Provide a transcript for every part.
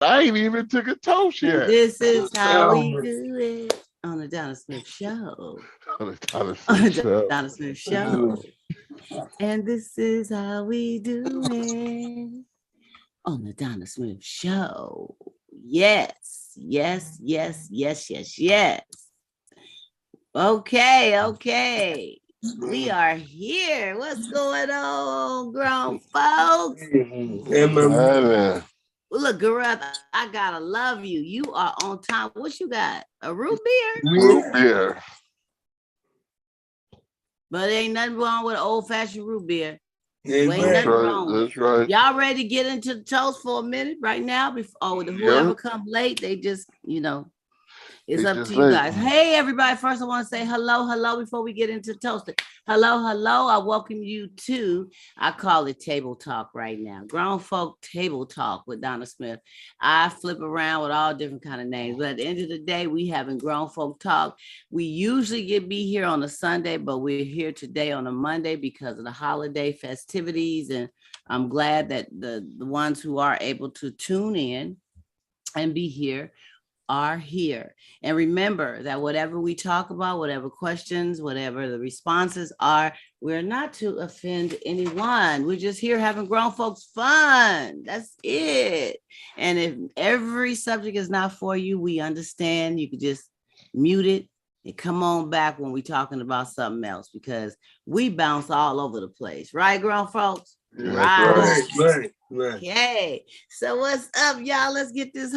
I ain't even took a toast yet. This is how we do it on the Donna Smith Show. On the Donna On Smith the Show. Donna Smith Show. And this is how we do it on the Donna Smith Show. Yes, yes, yes, yes, yes, yes. Okay. We are here. What's going on, grown folks? Well, look, girl, I gotta love you. You are on time. What you got? A root beer? Root beer. But ain't nothing wrong with an old-fashioned root beer. That's Nothing right. wrong. That's right. Y'all ready to get into the toast for a minute right now? Before whoever come late, they just, it's They up just to you late. guys. Hey, everybody. First, I want to say hello before we get into toasting. Hello. I welcome you to, I call it table talk right now. Grown folk table talk with Donna Smith. I flip around with all different kind of names. But at the end of the day, we having grown folk talk. We usually be here on a Sunday, but we're here today on a Monday because of the holiday festivities. And I'm glad that the ones who are able to tune in and be here are here. And remember that whatever we talk about, whatever questions, whatever the responses are, we're not to offend anyone. We're just here having grown folks fun. That's it. And if every subject is not for you, we understand. You could just mute it and come on back when we're talking about something else, because we bounce all over the place. Right, grown folks? Right. Okay, so what's up, y'all? Let's get this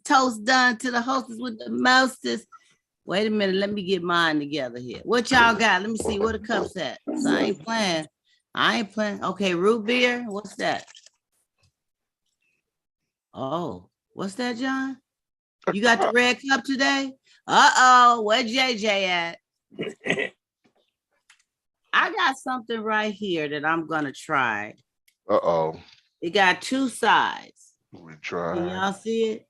toast done to the hostess with the mostest. Wait a minute, let me get mine together here. What y'all got? Let me see where the cup's at. So I ain't playing. Okay, root beer. What's that? Oh, what's that, John? You got the red cup today? Where JJ at? I got something right here that I'm gonna try. It got two sides. We try. Can y'all see it?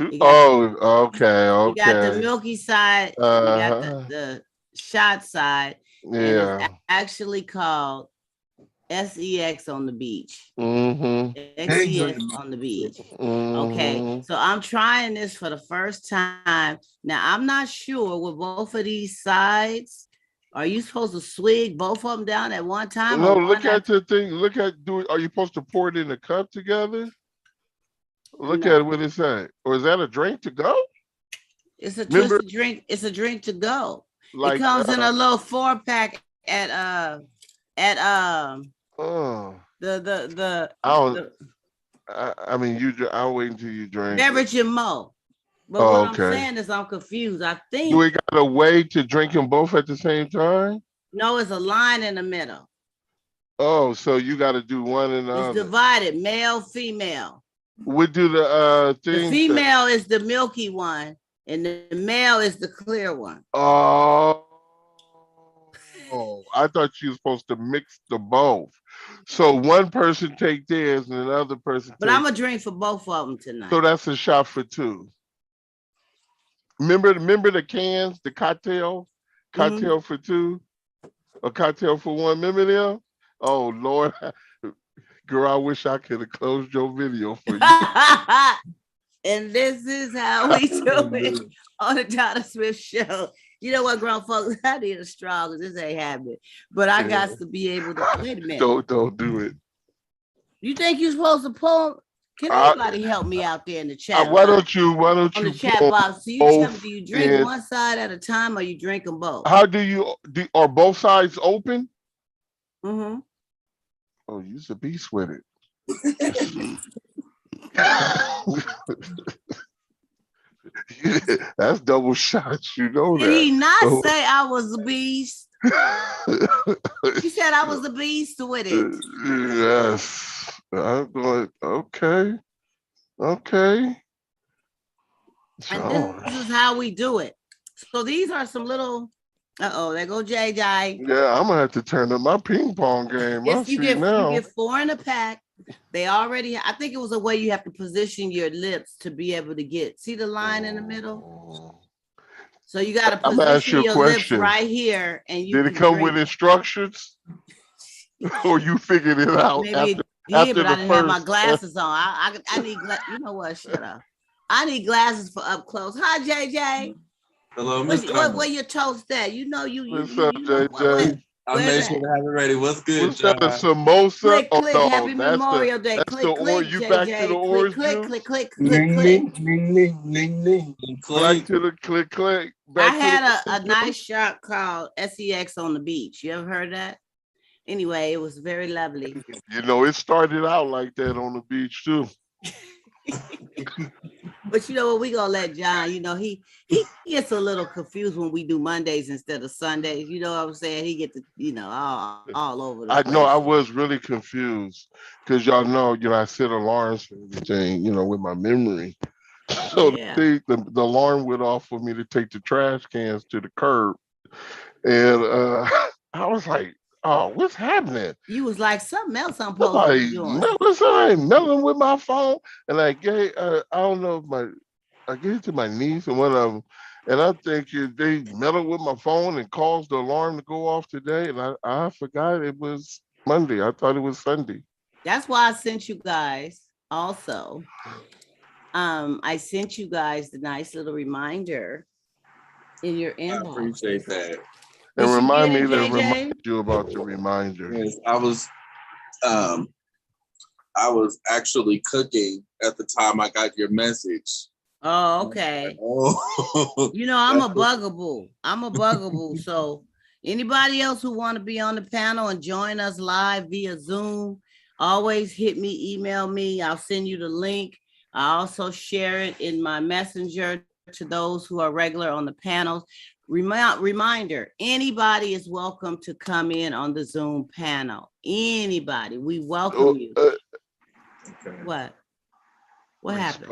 Okay. You got the milky side. You got the shot side. Yeah. And it's actually called SEX on the beach. SEX on the beach. Okay. So I'm trying this for the first time. Now, I'm not sure with both of these sides. Are you supposed to swig both of them down at one time? No, look at the thing. Are you supposed to pour it in a cup together? Look at what it's saying. Or is that a drink to go? It's a twisted drink. It's a drink to go. It comes in a little 4-pack at I'll wait until you drink. Beverage and Mo. But what I'm saying is I'm confused. I think. Do we got a way to drink them both at the same time? No, it's a line in the middle. Oh, so you got to do one and the other. It's divided, male, female. We do the thing. The female is the milky one, and the male is the clear one. Oh, I thought you were supposed to mix the both. So one person take theirs and another person. But I'm gonna drink for both of them tonight. So that's a shot for two. Remember the cans, the cocktail for two, a cocktail for one. Remember them? Oh Lord, girl, I wish I could have closed your video for you. And this is how we do it on the Donna Smith Show. You know what, grown folks? I need a straw because this ain't happening. But I got to be able to. Wait a minute. Don't do it. You think you're supposed to pull? Can anybody help me out there in the chat? Why don't you? On the chat box. So you tell me, do you drink one side at a time or you drink them both? How do you do? Are both sides open? Mm-hmm. Oh, you're a beast with it. That's double shots. You know that. Did he not say I was a beast? He said I was a beast with it. Yes. I'm going, okay. And this is how we do it. So these are some little, there go JJ. Yeah, I'm going to have to turn up my ping pong game. Yes, you get 4 in a pack. They already, I think it was a way you have to position your lips to be able to get, see the line in the middle? So you got to position your lips right here. And you did it come with instructions? Or you figured it out? Yeah, after but I the didn't have my first. glasses on. I need you know what? Shut up. I need glasses for up close. Hi, JJ. Hello, Miss Donna. Where your toast at? You know What's up, you know JJ? I where's made sure that? to have it ready. What's good, What's that? A John? samosa? Click, Oh click. no, Happy Memorial Day. that's the Click, orange. click, You back to the JJ. Click, orange click, juice? click, click, click, Ling, click. ling, ling, ling, ling, ling. Back Clink. to the click click. I Back to had the a orange nice juice? shop called SEX on the beach. You ever heard that? Anyway, it was very lovely. You know, it started out like that on the beach too. But you know what? We gonna let John. You know he gets a little confused when we do Mondays instead of Sundays. You know what I'm saying? He gets all over the I place. know I was really confused because y'all know, I set alarms for everything, with my memory. So Yeah. the alarm went off for me to take the trash cans to the curb. And I was like, oh, what's happening? You was like something else I'm supposed to Somebody be doing. melting with my phone. And I don't know if I gave it to my niece and one of them. And I'm thinking they meddled with my phone and caused the alarm to go off today. And I forgot it was Monday. I thought it was Sunday. That's why I sent you guys also. I sent you guys the nice little reminder in your I inbox. appreciate that. And Did you remind get me it, to JJ? remind you about the reminder. Yes, I was actually cooking at the time I got your message. Oh, okay. Oh, You know, I'm a that's what- bugaboo. I'm a bugaboo. So anybody else who want to be on the panel and join us live via Zoom, always hit me, email me. I'll send you the link. I also share it in my messenger to those who are regular on the panels. Reminder, anybody is welcome to come in on the Zoom panel. Anybody, we welcome you. okay. What happened?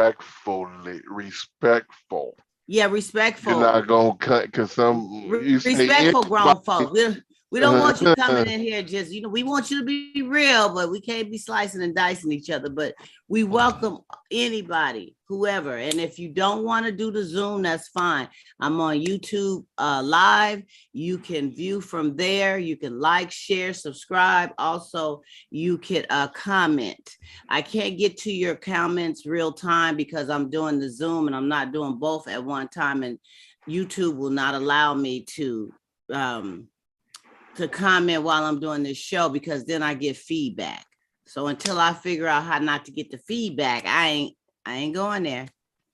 Respectful. Yeah, respectful. You're not gonna cut because you say Respectful grown folks. We don't want you coming Uh-huh. in here just, we want you to be real, but we can't be slicing and dicing each other. But we welcome anybody, whoever. And if you don't want to do the Zoom, that's fine. I'm on YouTube live. You can view from there. You can like, share, subscribe. Also, you can comment. I can't get to your comments real time because I'm doing the Zoom and I'm not doing both at one time. And YouTube will not allow me to comment while I'm doing this show because then I get feedback. So until I figure out how not to get the feedback, I ain't going there.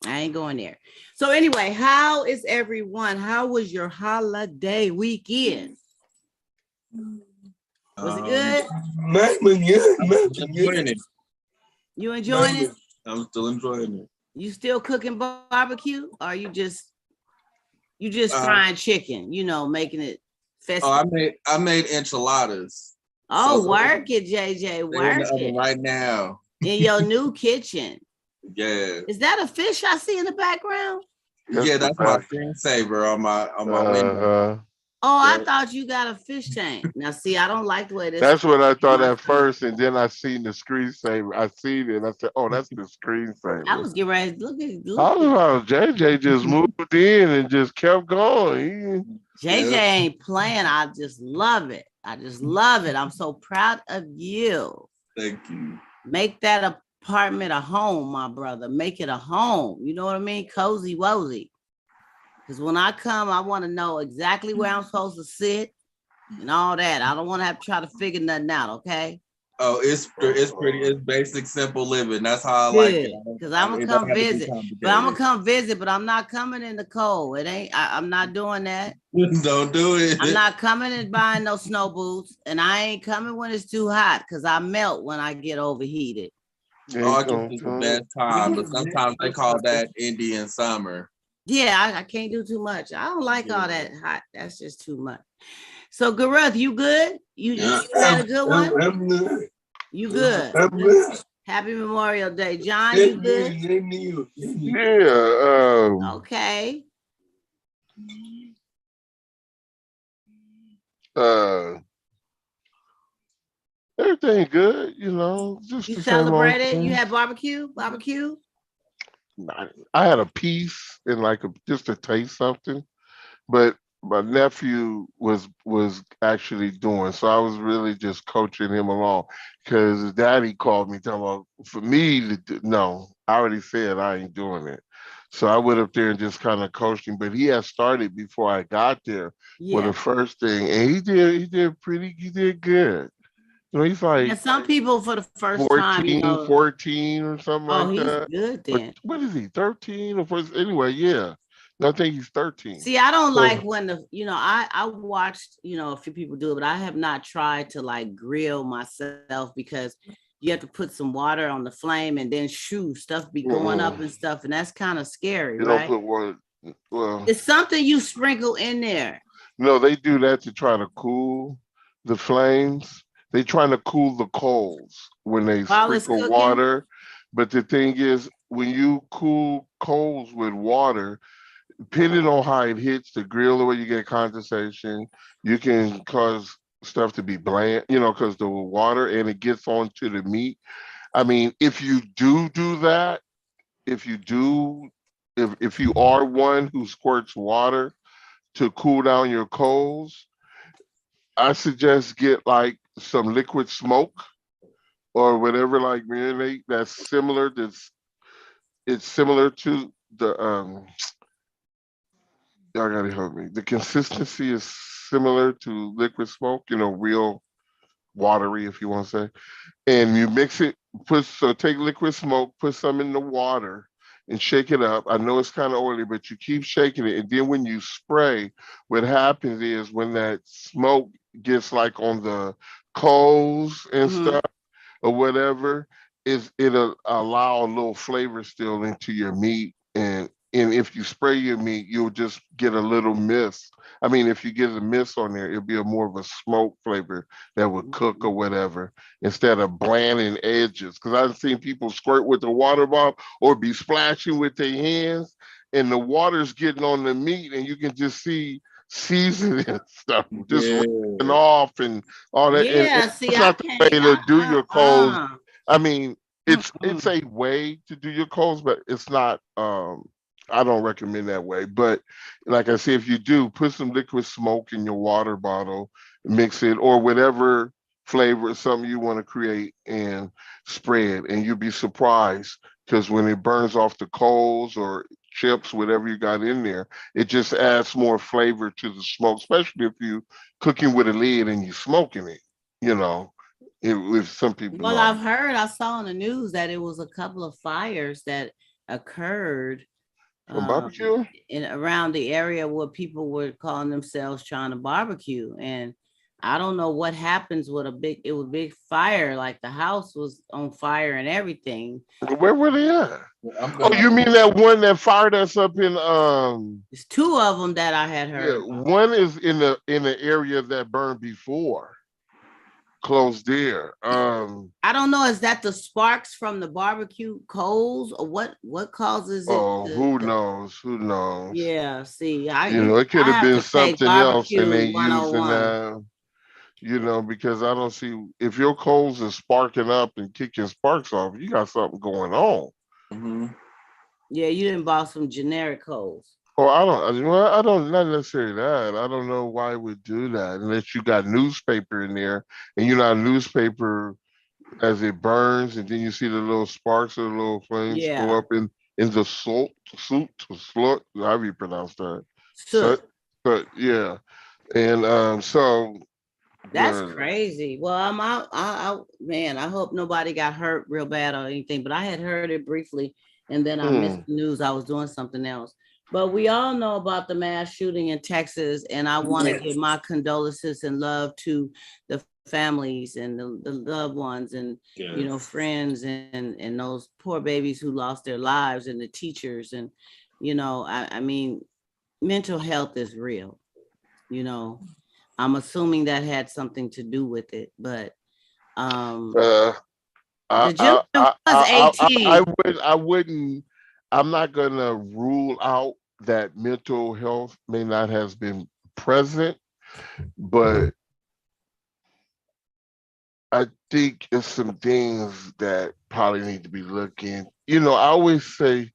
I ain't going there. So anyway, how is everyone? How was your holiday weekend? Was it good? Enjoying it. You enjoying it? I'm still enjoying it. You still cooking barbecue? Or you just frying chicken, making it festive? Oh, I made enchiladas. Oh, So- work it, JJ. They're in Work the oven it. right now. In your new kitchen. Yeah. Is that a fish I see in the background? That's my screensaver on my window. Oh, I Yeah. thought you got a fish tank. Now, see, I don't like the way this. That's what I thought my at first, and then I seen the screensaver. I seen it. I said, "Oh, that's the screensaver." I was getting ready. Look I was JJ just moved in and just kept going. JJ ain't playing. I just love it. I'm so proud of you. Thank you. Make that apartment a home, my brother. Make it a home. You know what I mean? Cozy wozy. Because when I come, I want to know exactly where I'm supposed to sit and all that. I don't want to have to try to figure nothing out, okay? Oh, it's pretty. It's basic, simple living. That's how I like it. Because I'm gonna come visit. But I'm not coming in the cold. It ain't. I'm not doing that. Don't do it. I'm not coming and buying no snow boots, and I ain't coming when it's too hot because I melt when I get overheated. August is the best time, but sometimes they call that Indian summer. Yeah, I can't do too much. I don't like all that hot. That's just too much. So, Garuth, you good? You had a good one? I'm good. You good? I'm good. Happy Memorial Day. John, you good? Yeah. Okay. Everything good, just You the same old celebrated? thing. You had barbecue? Barbecue? I had a piece and just to taste something, but my nephew was actually doing. So I was really just coaching him along because his daddy called me talking about for me to no, I already said I ain't doing it. So I went up there and just kind of coached him, but he had started before I got there with the Yeah. first thing, and he did good. You know, he's Yeah. like Some people for the first time, 14 or something oh, like he's that. good But then. what is he, 13 or first? Anyway, yeah. No, I think he's 13. See, I don't like So when I watched, a few people do it, but I have not tried to like grill myself because you have to put some water on the flame and then shoo, stuff be going up mm-mm. and stuff, and that's kind of scary, You don't right? put one. Well, It's something you sprinkle in there. no, they do that to try to cool the flames. They trying to cool the coals when they While it's sprinkle cooking. water. But the thing is, when you cool coals with water, depending on how it hits the grill, the way you get condensation, you can cause stuff to be bland, because the water and it gets onto the meat. I mean, if you do that, if you do, if you are one who squirts water to cool down your coals, I suggest get like some liquid smoke or whatever like marinade that's similar. It's similar to the y'all gotta help me. The consistency is similar to liquid smoke, real watery if you want to say. And you mix it, take liquid smoke, put some in the water and shake it up. I know it's kind of oily, but you keep shaking it. And then when you spray, what happens is when that smoke gets like on the coals and Mhm. stuff or whatever, is it'll allow a little flavor still into your meat. And if you spray your meat, you'll just get a little mist. I mean, if you get a mist on there, it'll be a more of a smoke flavor that would cook or whatever instead of blanding edges. Because I've seen people squirt with the water bottle or be splashing with their hands, and the water's getting on the meat, and you can just see seasoning and stuff just running Yeah. off and all that. And Yeah, see, that's I not the can't. way to do your coals. I mean, it's Mm-mm. a way to do your coals, but it's not. I don't recommend that way. But like I said, if you do, put some liquid smoke in your water bottle, mix it, or whatever flavor, something you want to create, and spread. And you'll be surprised because when it burns off the coals or chips, whatever you got in there, it just adds more flavor to the smoke, especially if you cooking with a lid and you smoking it. You know, if some people Well, know I've heard, I saw on the news that it was a couple of fires that occurred from um, barbecue. in around the area where people were calling themselves trying to barbecue. And I don't know what happens with it was big fire, like the house was on fire and everything. Where were they at? I'm Oh, gonna you mean that one that fired us up in It's two of them that I had yeah, heard about. one is in the area that burned before, close there. I don't know, is that the sparks from the barbecue coals or what causes it Oh, to, who knows? Who knows? yeah, see, I It could I have have been to take something else and barbecue they using 101. that, because I don't see if your coals is sparking up and kicking sparks off, you got something going on. mhm. Yeah, you didn't buy some generic coals. Oh, I don't, not necessarily that. I don't know why it would do that unless you got newspaper in there and you know newspaper as it burns, and then you see the little sparks or the little flames go Yeah, up in the slut, however you pronounce that. So, soot. but yeah, and so That's uh, crazy. Well, man, I hope nobody got hurt real bad or anything, but I had heard it briefly and then I missed hmm, the news. I was doing something else. But we all know about the mass shooting in Texas, and I want to Yes. give my condolences and love to the families and the loved ones and Yes. friends and those poor babies who lost their lives and the teachers and I mean mental health is real, you know. I'm assuming that had something to do with it, but um uh, the gentleman was I 18. would I wouldn't. I'm not gonna rule out that mental health may not have been present, but I think it's some things that probably need to be looking. I always say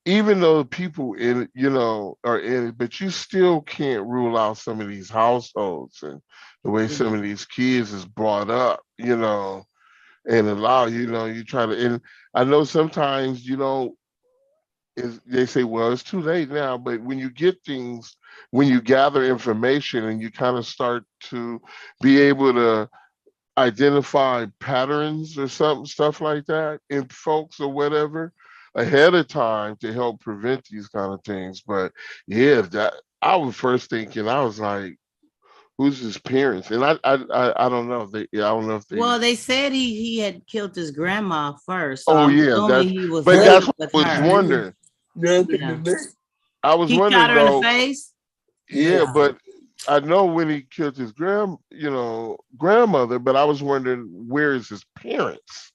even though people in it, are in it, but you still can't rule out some of these households and the way some of these kids is brought up, and allow, you try to, and I know sometimes, they say, well, it's too late now, but when you get things, when you gather information and you kind of start to be able to identify patterns or something, stuff like that in folks or whatever ahead of time to help prevent these kind of things. But yeah, that I was first thinking, I was like, who's his parents? And I don't know. I don't know if they. Well, they said he had killed his grandma first, so Oh I'm yeah, assuming he was but living that's what with I was her. wondering. Nothing Yeah. to me. I was He shot wondering her in the though. face. Yeah, Yeah. but I know when he killed his grandmother, but I was wondering, where is his parents?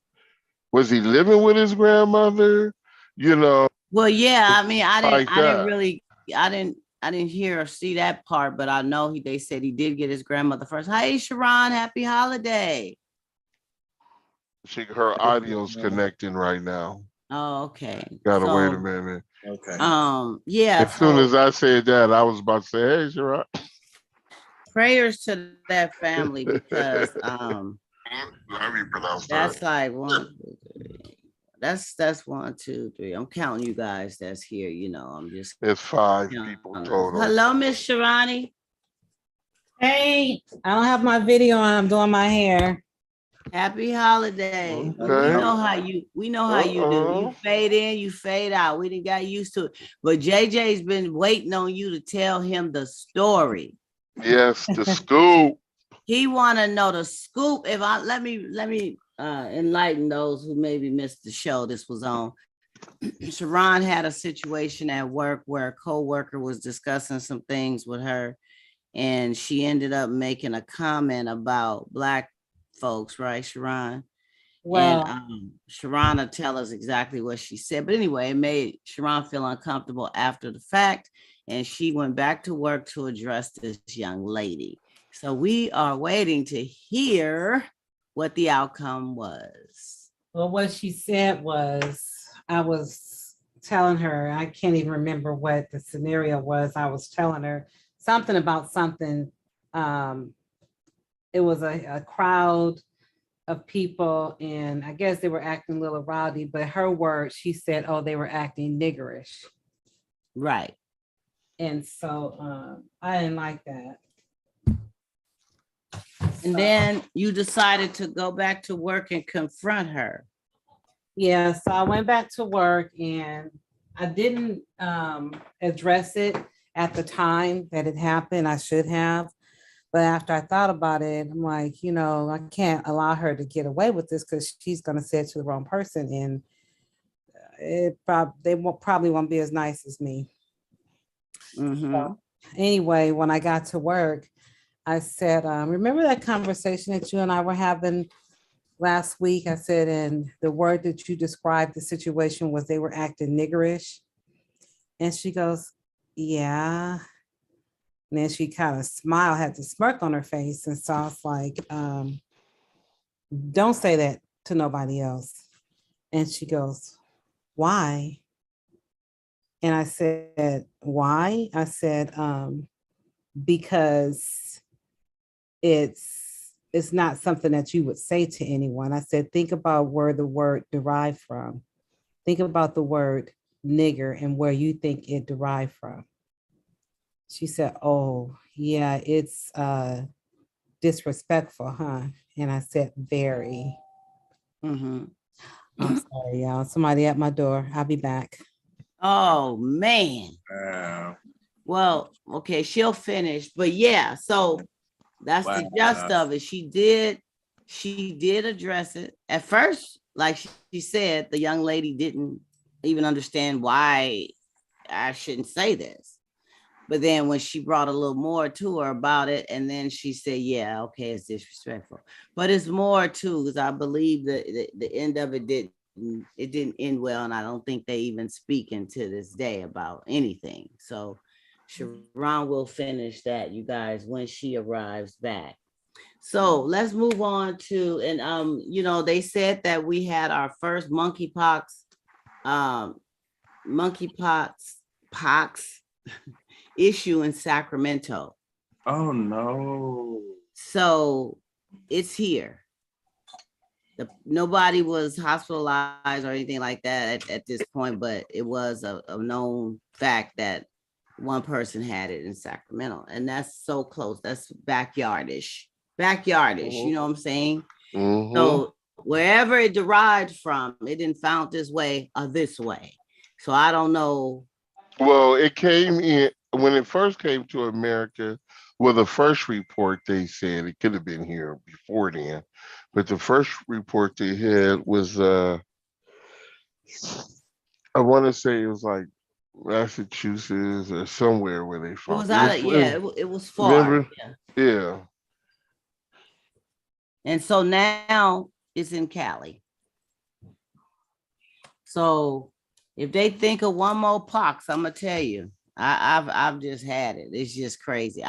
Was he living with his grandmother? You know, Well, yeah, I mean, like I didn't that. really, I didn't hear or see that part, but I know they said he did get his grandmother first. Hey, Sharon, happy holiday. Her audio's connecting right now. Oh, okay. Gotta wait a So, minute. Okay. yeah, As soon so as I said that, I was about to say, "Hey, Sharon." prayers to that family because How do you pronounce that's that? like one, two, three. That's 1, 2, 3. I'm counting you guys that's here, I'm just It's 5 counting people us. total. Hello, Miss Sharani. Hey, I don't have my video on. I'm doing my hair. Happy holiday. We Okay. know how you do. You Uh-oh. fade in, you fade out. We didn't got used to it. But JJ's been waiting on you to tell him the story. Yes, the scoop. He want to know the scoop. If I let me enlighten those who maybe missed the show this was on. Sharon had a situation at work where a co-worker was discussing some things with her, and she ended up making a comment about Black folks, right, Sharon? And Well, Sharon will tell us exactly what she said. But anyway, it made Sharon feel uncomfortable after the fact, and she went back to work to address this young lady. So we are waiting to hear what the outcome was. what she said was, I was telling her, I can't even remember what the scenario was. I was telling her something about something. It was a crowd of people, and I guess they were acting a little rowdy, but her words, she said, oh, they were acting niggerish. Right. And so I didn't like that. And then you decided to go back to work and confront her. Yeah, so I went back to work and I didn't address it at the time that it happened. I should have. But after I thought about it, I'm like, I can't allow her to get away with this because she's going to say it to the wrong person. And they probably won't be as nice as me. Mm-hmm. So, anyway, when I got to work, I said, remember that conversation that you and I were having last week? I said, and the word that you described the situation was they were acting niggerish. And she goes, yeah. And then she kind of smiled, had the smirk on her face. And so I was like, don't say that to nobody else. And she goes, why? And I said, why? I said, because it's not something that you would say to anyone. I said, think about where the word derived from. Think about the word nigger and where you think it derived from. She said, oh, yeah, it's disrespectful, huh? And I said, very. Mm-hmm. I'm sorry, y'all. Somebody at my door. I'll be back. Oh, man. Well, okay, she'll finish. But yeah, so that's the gist of it. She did address it. At first, like she said, the young lady didn't even understand why I shouldn't say this. But then when she brought a little more to her about it, and then she said, yeah, okay, it's disrespectful. But it's more too, because I believe that the end of it didn't end well. And I don't think they even speaking to this day about anything. So Sharon will finish that, you guys, when she arrives back. So let's move on to, and they said that we had our first monkeypox pox issue in Sacramento. Oh no. So it's here. Nobody was hospitalized or anything like that at this point, but it was a known fact that one person had it in Sacramento, and that's so close. That's backyardish, you know what I'm saying? Mhm. So wherever it derived from, it didn't found this way or this way. So I don't know. Well, it came in when it first came to America. Well, the first report they said it could have been here before then, but the first report they had was I want to say it was like Massachusetts or somewhere where they It found was it. out of, yeah, it was far. Remember? Yeah. Yeah. And so now it's in Cali. So if they think of one more pox, I'm gonna tell you, I've just had it. It's just crazy.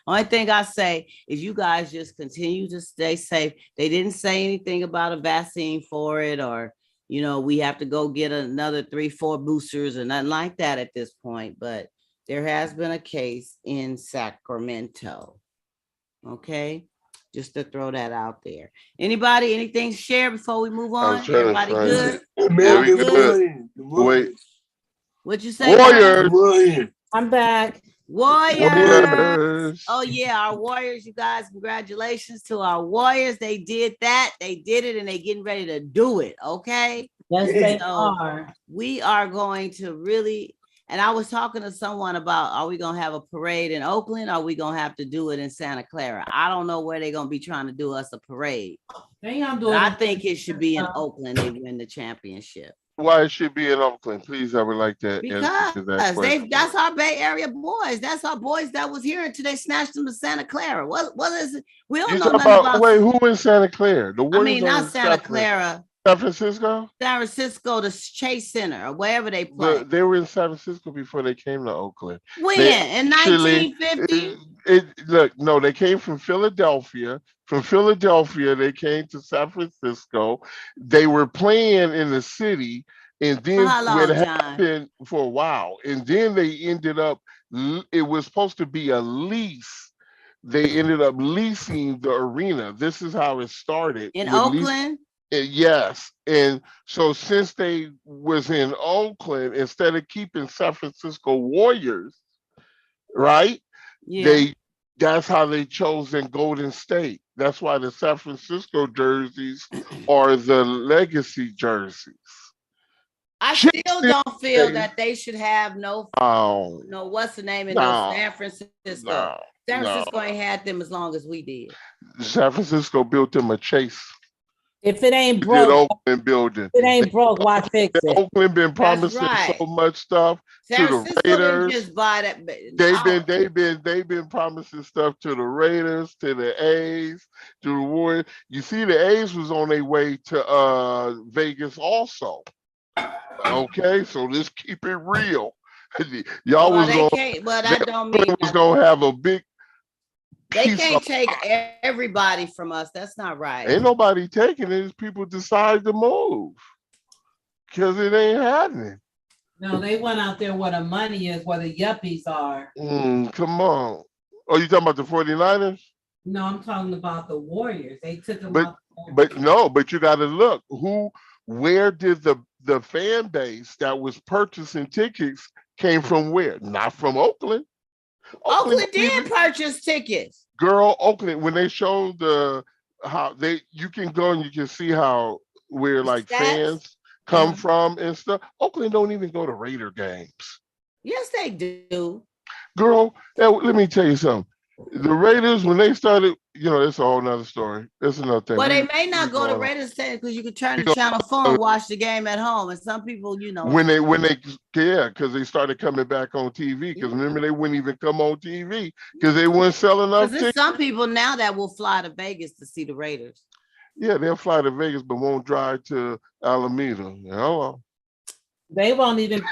Only thing I say is you guys just continue to stay safe. They didn't say anything about a vaccine for it, or we have to go get another 3-4 boosters or nothing like that at this point. But there has been a case in Sacramento. Okay. Just to throw that out there. Anybody, anything to share before we move I was on? trying to Everybody find good? it. Yeah, Yeah, we the good. Warriors. The Wait, Warriors. What'd you say? Donna? Warriors. Warriors. I'm back. Warriors. Warriors. Oh yeah, our Warriors, you guys, congratulations to our Warriors. They did that. They did it and they getting ready to do it. Okay. Yes, they So are. we are going to really, and I was talking to someone about, are we going to have a parade in Oakland? Or are we going to have to do it in Santa Clara? I don't know where they're going to be trying to do us a parade. They gonna do But it. I think it should be in Oakland. They win the championship. Why it should be in Oakland? Please, I would like that answer to that Because question. that's our Bay Area boys. That's our boys that was here until they snatched them to Santa Clara. What is it? We don't You know talk nothing about. wait, who in Santa Clara? The I Warriors mean, are not in Santa Clara, San Francisco? San Francisco, the Chase Center, or wherever they play. They were in San Francisco before they came to Oakland. When? They In actually, 1950? look, no, they came from Philadelphia. From Philadelphia, they came to San Francisco. They were playing in the city, and then How what long, John? happened for a while, and then they ended up. It was supposed to be a lease. They ended up leasing the arena. This is how it started. In with Oakland? Yes, and so since they was in Oakland, instead of keeping San Francisco Warriors, right? Yeah. That's how they chose in Golden State. That's why the San Francisco jerseys are the legacy jerseys. I still don't feel that they should have no, what's the name in no San Francisco. No, San Francisco ain't had them as long as we did. San Francisco built them a Chase. If it ain't Did broke, Oakland building. if it ain't broke, why fix it? Oakland been promising so much stuff San to the Francisco didn't Raiders. just buy that. They've been promising stuff to the Raiders, to the A's, to the Warriors. You see, the A's was on their way to Vegas also. Okay, so let's keep it real. Y'all was they on. can't, but that don't mean was gonna have a big. They can't take everybody from us. That's not right. Ain't nobody taking it. It's people decide to move because it ain't happening. No, they went out there where the money is, where the yuppies are. Come on. Oh, you talking about the 49ers? No, I'm talking about the Warriors. They took them out. But you got to look where did the fan base that was purchasing tickets came from? Where? Not from Oakland. Oakland did purchase tickets. Girl, Oakland, when they showed you can go and you can see how where like fans come from and stuff. Oakland don't even go to Raider games. Yes, they do. Girl, let me tell you something. The Raiders, when they started, it's a whole nother story. That's another thing. Well, they may not go to Raiders because you could turn the channel 4 and watch the game at home. And some people, because they started coming back on TV. Because remember, they wouldn't even come on TV because they weren't selling enough tickets. There's some people now that will fly to Vegas to see the Raiders. Yeah, they'll fly to Vegas, but won't drive to Alameda. Hello. They won't even.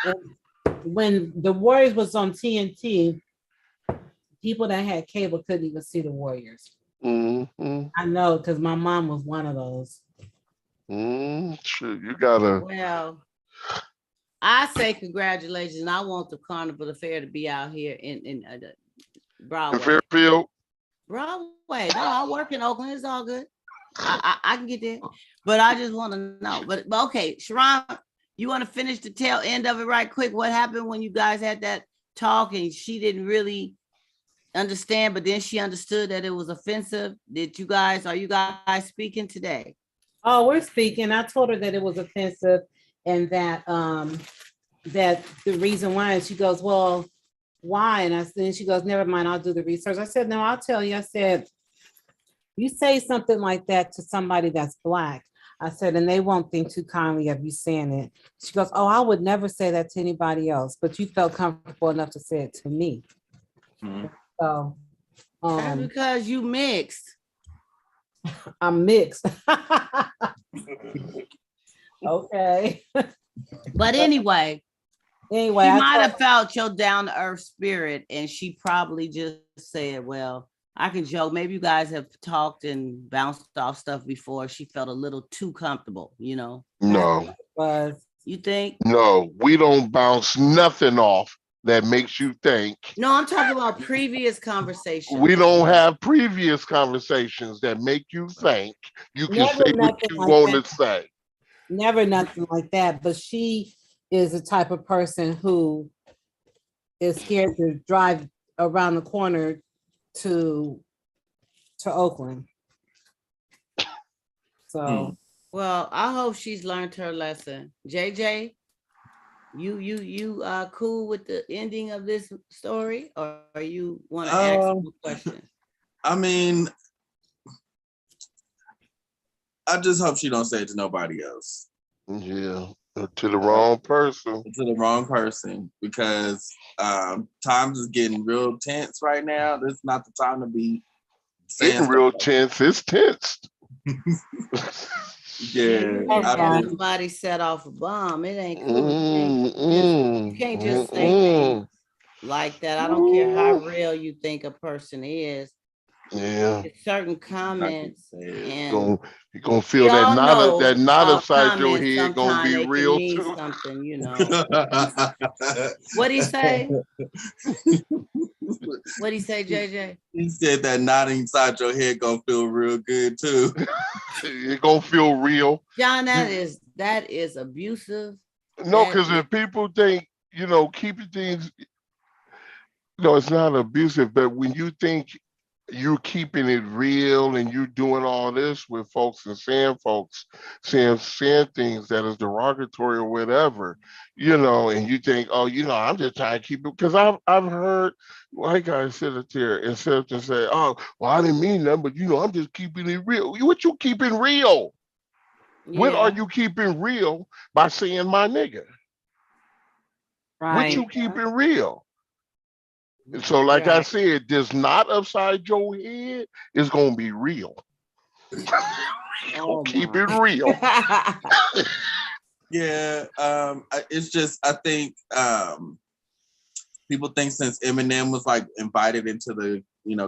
When the Warriors was on TNT, people that had cable couldn't even see the Warriors. Mm-hmm. I know because my mom was one of those. Sure, you gotta. Well, I say congratulations. I want the Carnival Fair to be out here in In Broadway. Fairfield. Broadway. No, I work in Oakland. It's all good. I can get there, but I just want to know. But okay, Sharon, you want to finish the tail end of it right quick? What happened when you guys had that talk and she didn't really understand, but then she understood that it was offensive? Are you guys speaking today? Oh, we're speaking. I told her that it was offensive and that that the reason why, and she goes, well, why? And then she goes, never mind, I'll do the research. I said, no, I'll tell you. I said, you say something like that to somebody that's Black. I said, and they won't think too kindly of you saying it. She goes, oh, I would never say that to anybody else, but you felt comfortable enough to say it to me. Mhm. So That's because you mixed. I'm mixed. Okay. But anyway, Anyway, she I might told- have felt your down to earth spirit, and she probably just said, well, I can joke. Maybe you guys have talked and bounced off stuff before. She felt a little too comfortable, you know? No, was You think? no, we don't bounce nothing off that makes you think. No, I'm talking about previous conversations. We don't have previous conversations that make you think you can Never say what nothing you like want that. to say. never nothing like that. But she is the type of person who is scared to drive around the corner to Oakland. So Well, I hope she's learned her lesson. JJ, you cool with the ending of this story, or you want to ask some questions? I mean, I just hope she don't say it to nobody else. Yeah, to the wrong person. To the wrong person, because times is getting real tense right now. This is not the time to be saying Getting stuff real like- tense. It's tense. Yeah, Yeah. Somebody set off a bomb. It ain't cool. You can't just say things like that. I don't care how real you think a person is. Yeah. It's certain comments and You're gonna feel we that all know, knot upside your comments head gonna sometimes be they can real mean too. something, you know. What'd he say? What'd he say, JJ? He said that knot inside your head gonna feel real good too. It gonna feel real. John, that is abusive. No, That because is- if people think, keeping things, it's not abusive, but when you think you're keeping it real and you're doing all this with folks and saying things that is derogatory or whatever, and you think, oh, I'm just trying to keep it, because I've heard white guys sit up there and sit up and say, oh, well, I didn't mean that, but I'm just keeping it real. What you keeping real? What are you keeping real by saying my nigga? What you keeping real? So, like I said, this knot upside your head is gonna be real. Keep it real. Yeah, it's just, I think people think since Eminem was like invited into the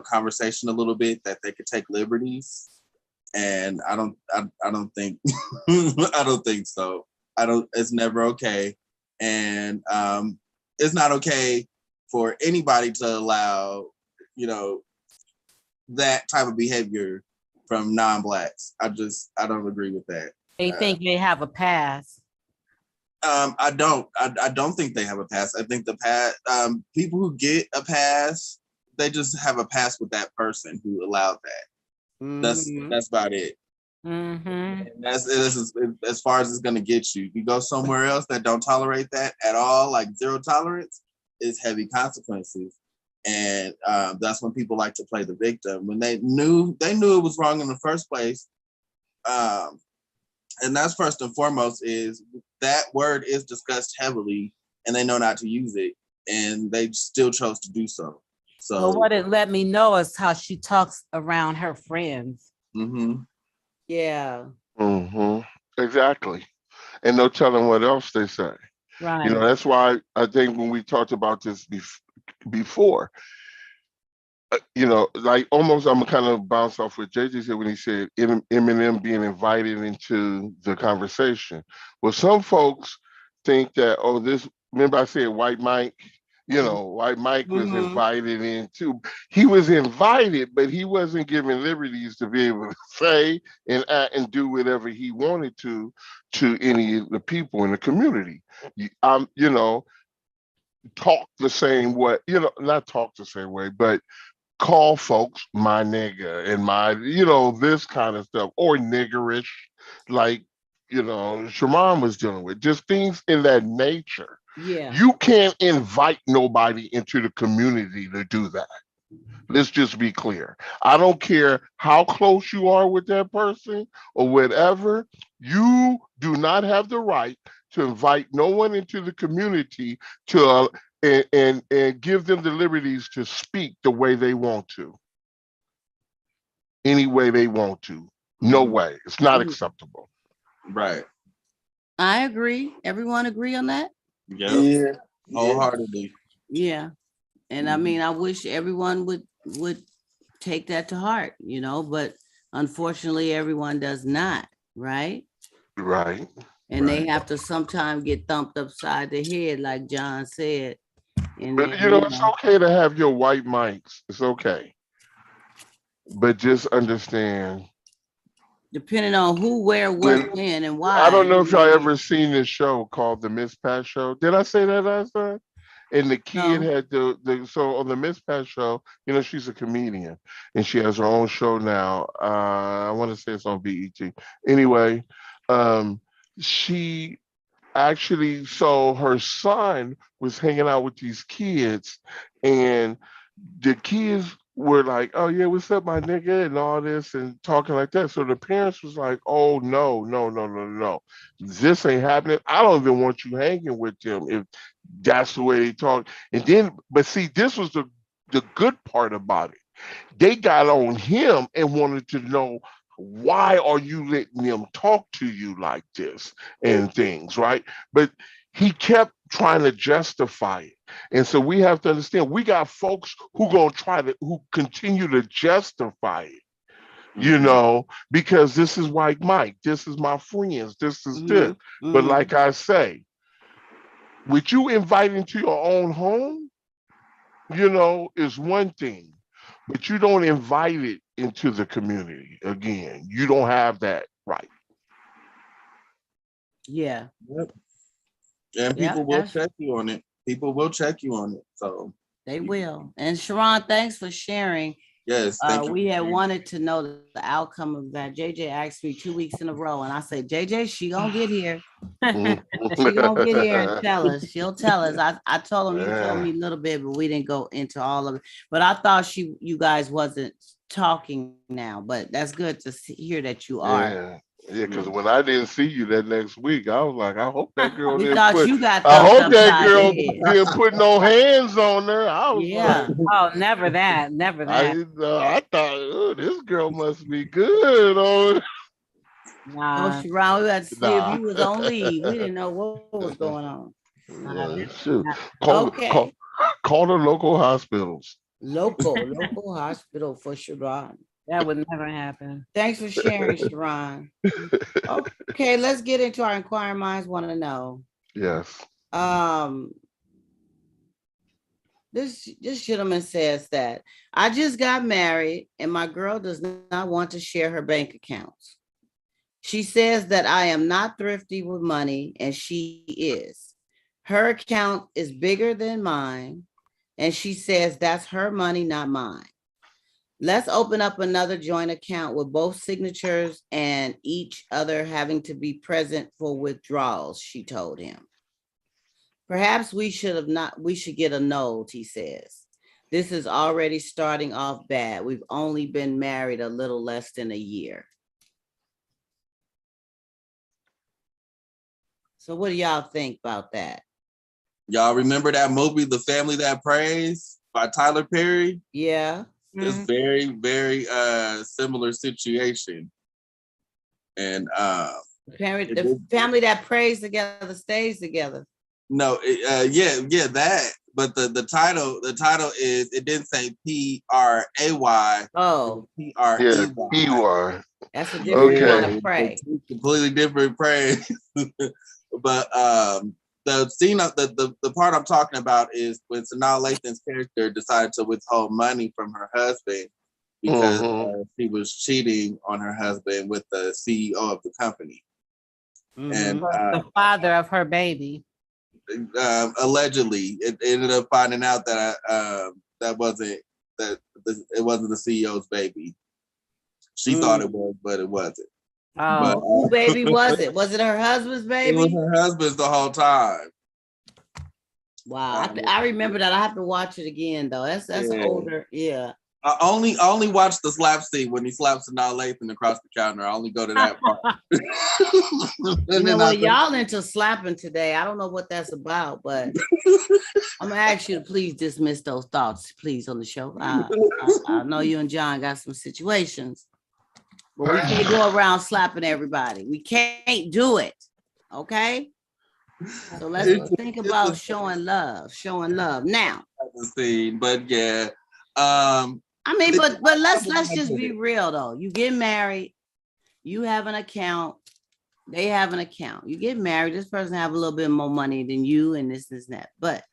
conversation a little bit that they could take liberties, and I don't think I don't think so. It's never okay, and it's not okay for anybody to allow that type of behavior from non-blacks. I don't agree with that. they think they have a pass. I don't think they have a pass. I think people who get a pass, they just have a pass with that person who allowed that. That's about it. And that's as far as it's gonna get you. If you go somewhere else that don't tolerate that at all, like zero tolerance, is heavy consequences. And that's when people like to play the victim when they knew it was wrong in the first place. And that's first and foremost, is that word is discussed heavily and they know not to use it, and they still chose to do so. So what it let me know is how she talks around her friends. Yeah. Exactly. And no telling what else they say. Right. That's why I think when we talked about this before, like almost I'm kind of bounce off what JJ said when he said Eminem being invited into the conversation. Well, some folks think that, oh, this, remember I said White Mike, White Mike was Mhm. invited in too. He was invited, but he wasn't given liberties to be able to say and act and do whatever he wanted to any of the people in the community. Talk the same way, not talk the same way, but call folks my nigga and my, this kind of stuff, or niggerish, like, Shaman was dealing with, just things in that nature. Yeah. You can't invite nobody into the community to do that. Let's just be clear. I don't care how close you are with that person or whatever. You do not have the right to invite no one into the community to and give them the liberties to speak the way they want to, any way they want to. No way. It's not acceptable. Right. I agree. Everyone agree on that? Yep. Yeah. Wholeheartedly. Yeah. And I mean, I wish everyone would take that to heart, but unfortunately everyone does not, right? Right. And they have to sometimes get thumped upside the head, like John said. And But then, it's okay to have your white mics. It's okay. But just understand, depending on who, where, what, when, and why. I don't know if y'all ever seen this show called The Miss Pat Show. Did I say that last time? And the kid No. had so on the Miss Pat Show, she's a comedian and she has her own show now. I want to say it's on BET. Anyway, she actually, so her son was hanging out with these kids, and the kids were like, "Oh yeah, what's up, my nigga," and all this and talking like that. So the parents was like, "Oh no, no, no, no, no, this ain't happening. I don't even want you hanging with them if that's the way they talk." And then, but see, this was the good part about it. They got on him and wanted to know, why are you letting them talk to you like this and things, right? But he kept trying to justify it. And so we have to understand, we got folks who continue to justify it, because this is like Mike, this is my friends, this is this. But like I say, with you inviting to your own home, is one thing, but you don't invite it into the community. Again, you don't have that right. Yeah. Yep. And people will check you on it. People will check you on it. So they will. And Sharon, thanks for sharing. Yes, thank you. We had wanted to know the outcome of that. JJ asked me 2 weeks in a row, and I said, JJ, she gonna get here. She gonna get here and tell us. She'll tell us. I told him, you told me a little bit, but we didn't go into all of it. But I thought you guys wasn't talking now, but that's good to hear that you are. Yeah, because when I didn't see you that next week, I was like, I hope that girl didn't thought put. you got I hope that upside girl the head. didn't put no hands on her. I was Yeah. like, Oh, never that. Never that. I thought, oh, this girl must be good. Oh, Oh, Sharon, we had to see if nah. you was on leave. We didn't know what was going on. Shoot. Okay. Call the local hospitals. Local hospital for Sharon. That would never happen. Thanks for sharing, Sharon. Okay, let's get into our inquiring minds want to know. Yes. This gentleman says that I just got married and my girl does not want to share her bank accounts. She says that I am not thrifty with money and she is. Her account is bigger than mine and she says that's her money, not mine. Let's open up another joint account with both signatures and each other having to be present for withdrawals, she told him. Perhaps we should get annulled, he says. This is already starting off bad. We've only been married a little less than a year. So what do y'all think about that? Y'all remember that movie, The Family That Prays by Tyler Perry? Yeah. It's very, very similar situation. And the family that prays together stays together. No, yeah, that. But the title is, it didn't say P-R-A-Y. Oh, P-R-E-Y. Yeah, P-Y. That's a different kind of pray. Completely different pray. But the scene of the part I'm talking about is when Sanaa Lathan's character decided to withhold money from her husband because she was cheating on her husband with the CEO of the company. And The father of her baby. allegedly, it ended up finding out that it wasn't the CEO's baby. She thought it was, but it wasn't. Oh, But Who baby was it? Was it her husband's it was baby? her husband's the whole time. Wow, I remember that. I have to watch it again though. That's Yeah. older. Yeah. I only watched the slap scene when he slaps Sanaa Lathan across the counter. I only go to that part. You know what? Y'all into slapping today. I don't know what that's about, but I'm gonna ask you to please dismiss those thoughts, please, on the show. I know you and John got some situations, but we can't go around slapping everybody. We can't do it. Okay. So let's think about showing love. Now. Scene, but yeah. I mean, but let's just be real though. You get married, you have an account, they have an account. You get married, this person have a little bit more money than you, and this, that. But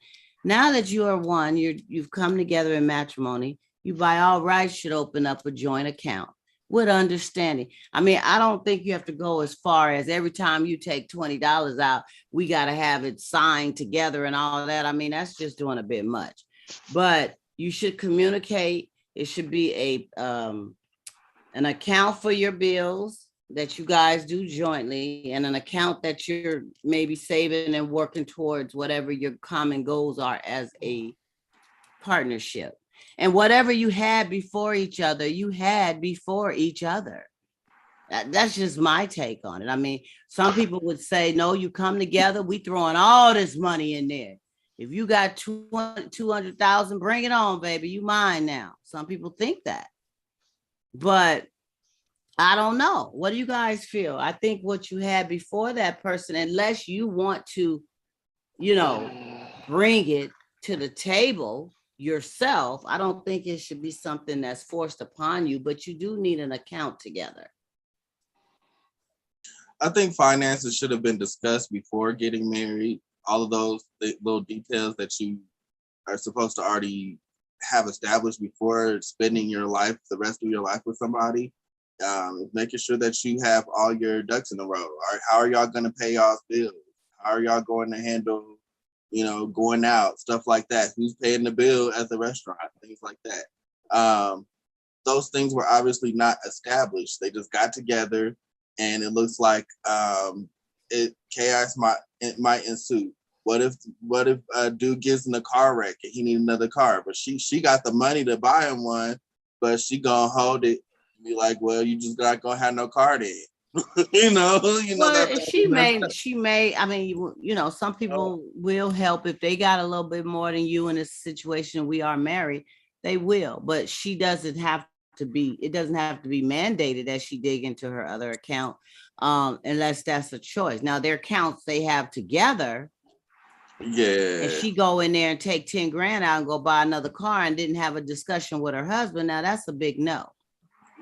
now that you are one, you've come together in matrimony, you by all rights should open up a joint account with understanding. I mean, I don't think you have to go as far as every time you take $20 out, we got to have it signed together and all that. I mean, that's just doing a bit much. But you should communicate. It should be an account for your bills that you guys do jointly, and an account that you're maybe saving and working towards whatever your common goals are as a partnership. And whatever you had before each other, you had before each other. That's just my take on it. I mean, some people would say, no, you come together, we throwing all this money in there. If you got 200,000, bring it on, baby. You mine now. Some people think that. But I don't know. What do you guys feel? I think what you had before that person, unless you want to, bring it to the table yourself, I don't think it should be something that's forced upon you, but you do need an account together. I think finances should have been discussed before getting married. All of those little details that you are supposed to already have established before spending your life, the rest of your life with somebody. Making sure that you have all your ducks in a row. How are y'all going to pay y'all's bills? How are y'all going to handle, going out, stuff like that? Who's paying the bill at the restaurant? Things like that. Those things were obviously not established. They just got together, and it looks like chaos might ensue. What if a dude gets in a car wreck and he needs another car, but she got the money to buy him one, but she gonna hold it and be like, well, you just not gonna have no car then. Well, she may. I mean, some people will help if they got a little bit more than you in a situation. We are married, they will, but she doesn't have to be. It doesn't have to be mandated that she dig into her other account, unless that's a choice. Now, their accounts they have together. Yeah. And she go in there and take 10 grand out and go buy another car and didn't have a discussion with her husband. Now that's a big no.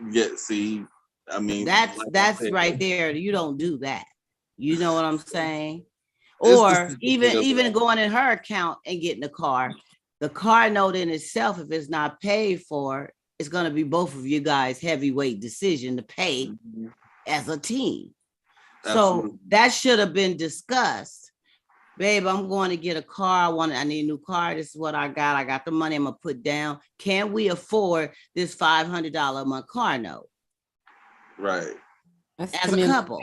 Yeah, see, I mean, that's right there. You don't do that. You know what I'm saying? Or even going in her account and getting a car. The car note in itself, if it's not paid for, it's going to be both of you guys' heavyweight decision to pay as a team. Absolutely. So that should have been discussed. Babe, I'm going to get a car. I need a new car. This is what I got. I got the money I'm going to put down. Can we afford this $500 a month car note? Right. As a couple.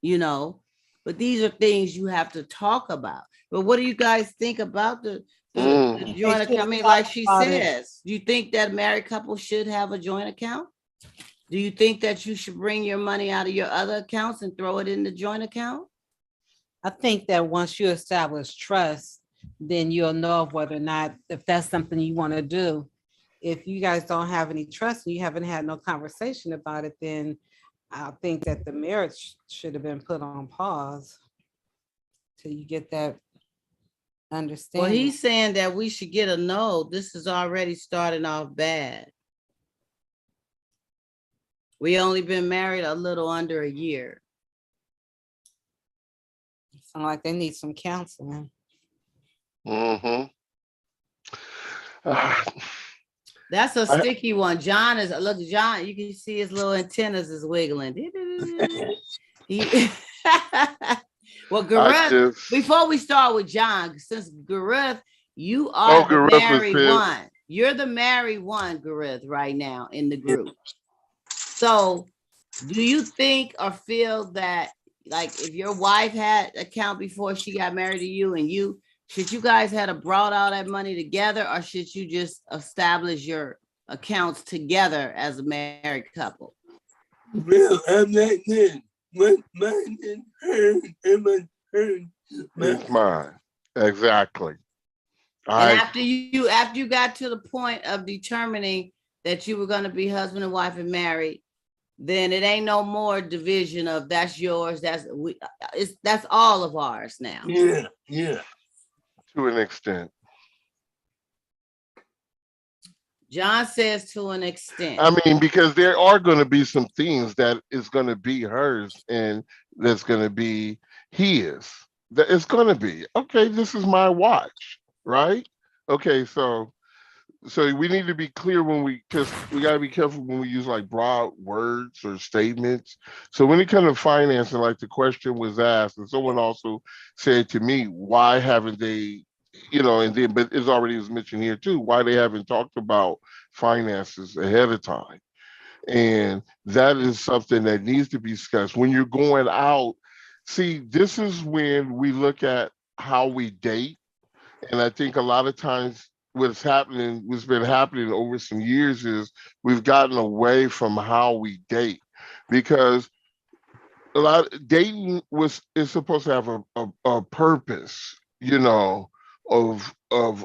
But these are things you have to talk about. But what do you guys think about the joint account? I mean, like she says, do you think that married couples should have a joint account? Do you think that you should bring your money out of your other accounts and throw it in the joint account? I think that once you establish trust, then you'll know whether or not, if that's something you want to do. If you guys don't have any trust and you haven't had no conversation about it, then I think that the marriage should have been put on pause till you get that understanding. Well, he's saying that we should get a no. This is already starting off bad. We only been married a little under a year. Sound like they need some counseling. Mm-hmm. That's a I- sticky one. John is look, John, you can see his little antennas is wiggling. He, well, Gareth, just before we start with John, since Gareth, you oh, are the Gareth was married pissed. one. You're the married one, Gareth, right now in the group. So do you think or feel that, like, if your wife had account before she got married to you, and should you guys have brought all that money together, or should you just establish your accounts together as a married couple? Well, I'm not good. What mine and her and my her. It's mine. Exactly. And after you got to the point of determining that you were going to be husband and wife and married, then it ain't no more division of that's yours, that's all of ours now. Yeah, yeah. To an extent. John says to an extent. I mean, because there are going to be some things that is going to be hers and that's going to be his. That it's going to be, okay, this is my watch, right? Okay, so we need to be clear because we got to be careful when we use like broad words or statements. So when it comes to financing, like the question was asked, and someone also said to me, why haven't they, and then, but it's already was mentioned here too, why they haven't talked about finances ahead of time. And that is something that needs to be discussed. When you're going out, see, this is when we look at how we date. And I think a lot of times what's been happening over some years is we've gotten away from how we date, because a lot of dating is supposed to have a purpose, of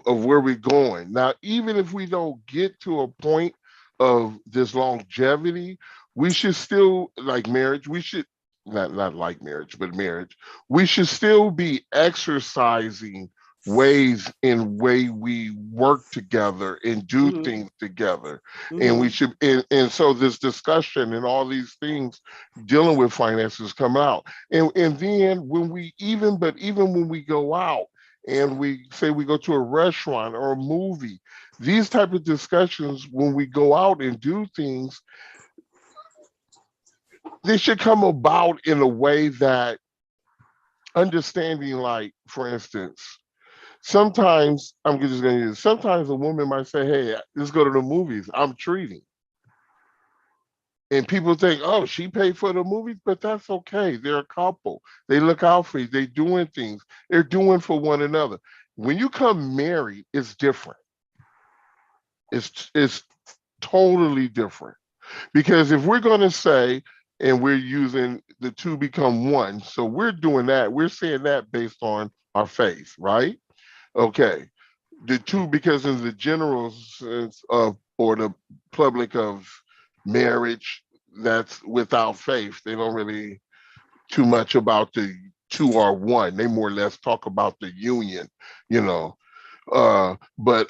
where we're going. Now, even if we don't get to a point of this longevity, we should still, like marriage, we should not like marriage, but marriage, we should still be exercising ways in way we work together and do things together. And we should, and so this discussion and all these things dealing with finances come out. And then even when we go out and we say we go to a restaurant or a movie, these type of discussions, when we go out and do things, they should come about in a way that understanding, like, for instance, sometimes sometimes a woman might say, hey, let's go to the movies, I'm treating. And people think, oh, she paid for the movies, but that's okay. They're a couple. They look out for you. They're doing things. They're doing for one another. When you come married, it's different. It's totally different. Because if we're going to say, and we're using the two become one, so we're doing that. We're saying that based on our faith, right? Okay. The two, because in the general sense of, or the public of marriage, that's without faith. They don't really too much about the two are one. They more or less talk about the union, you know. But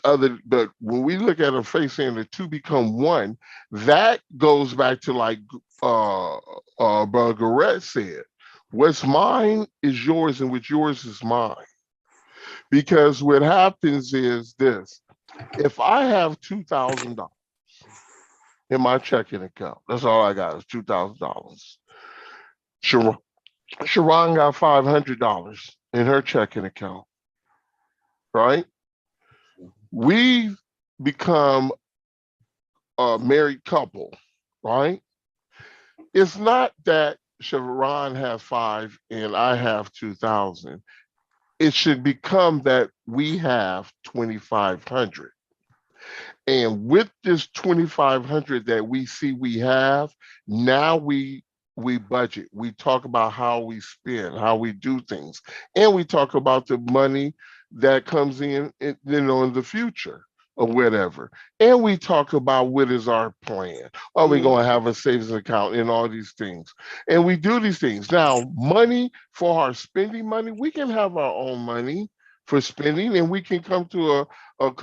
when we look at a faith saying the two become one, that goes back to like Brother Garrett said, what's mine is yours and what's yours is mine. Because what happens is this: if I have $2,000 in my checking account, that's all I got is $2,000. Sharon got $500 in her checking account, right? We become a married couple, right? It's not that Sharon has five and I have 2,000. It should become that we have 2,500. And with this 2,500 that we see we have, now we budget. We talk about how we spend, how we do things, and we talk about the money that comes in the future or whatever. And we talk about what is our plan. Are we going to have a savings account and all these things? And we do these things. Now, money for our spending money, we can have our own money for spending, and we can come to a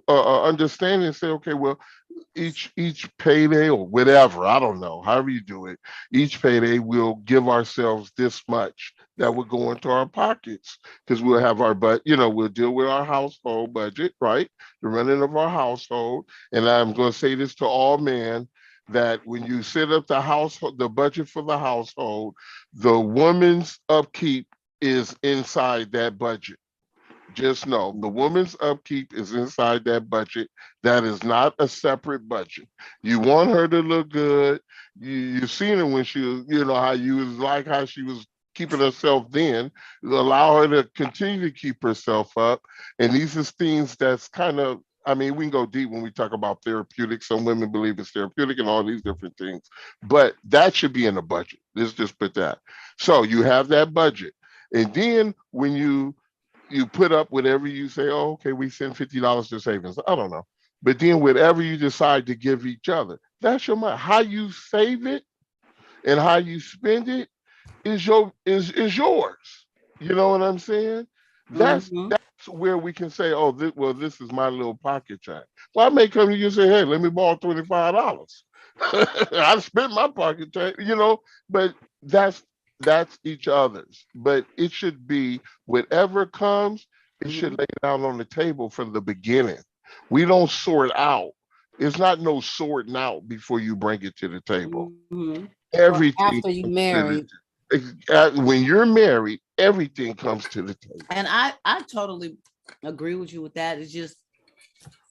understanding and say, okay, well, each payday or whatever, I don't know, however you do it, each payday we'll give ourselves this much that will go into our pockets because we'll have our we'll deal with our household budget, right? The running of our household. And I'm going to say this to all men that when you set up the budget for the household, the woman's upkeep is inside that budget. Just know the woman's upkeep is inside that budget. That is not a separate budget. You want her to look good. You've seen her when she was, how you was like how she was keeping herself then. Allow her to continue to keep herself up. And these are things that's kind of, I mean, we can go deep when we talk about therapeutic. Some women believe it's therapeutic and all these different things, but that should be in the budget. Let's just put that. So you have that budget. And then when you put up whatever you say, oh, okay, we send $50 to savings. I don't know. But then whatever you decide to give each other, that's your money. How you save it and how you spend it is yours. You know what I'm saying? That's Mhm. that's where we can say, oh, this is my little pocket check. Well, I may come to you and say, hey, let me borrow $25. I spent my pocket check, but that's each other's. But it should be whatever comes, it should Mhm. lay down on the table from the beginning. We don't sort out. It's not no sorting out before you bring it to the table. Mhm. Or Everything after you comes to the married. when you're married, everything comes to the table. And I totally agree with you with that. It's just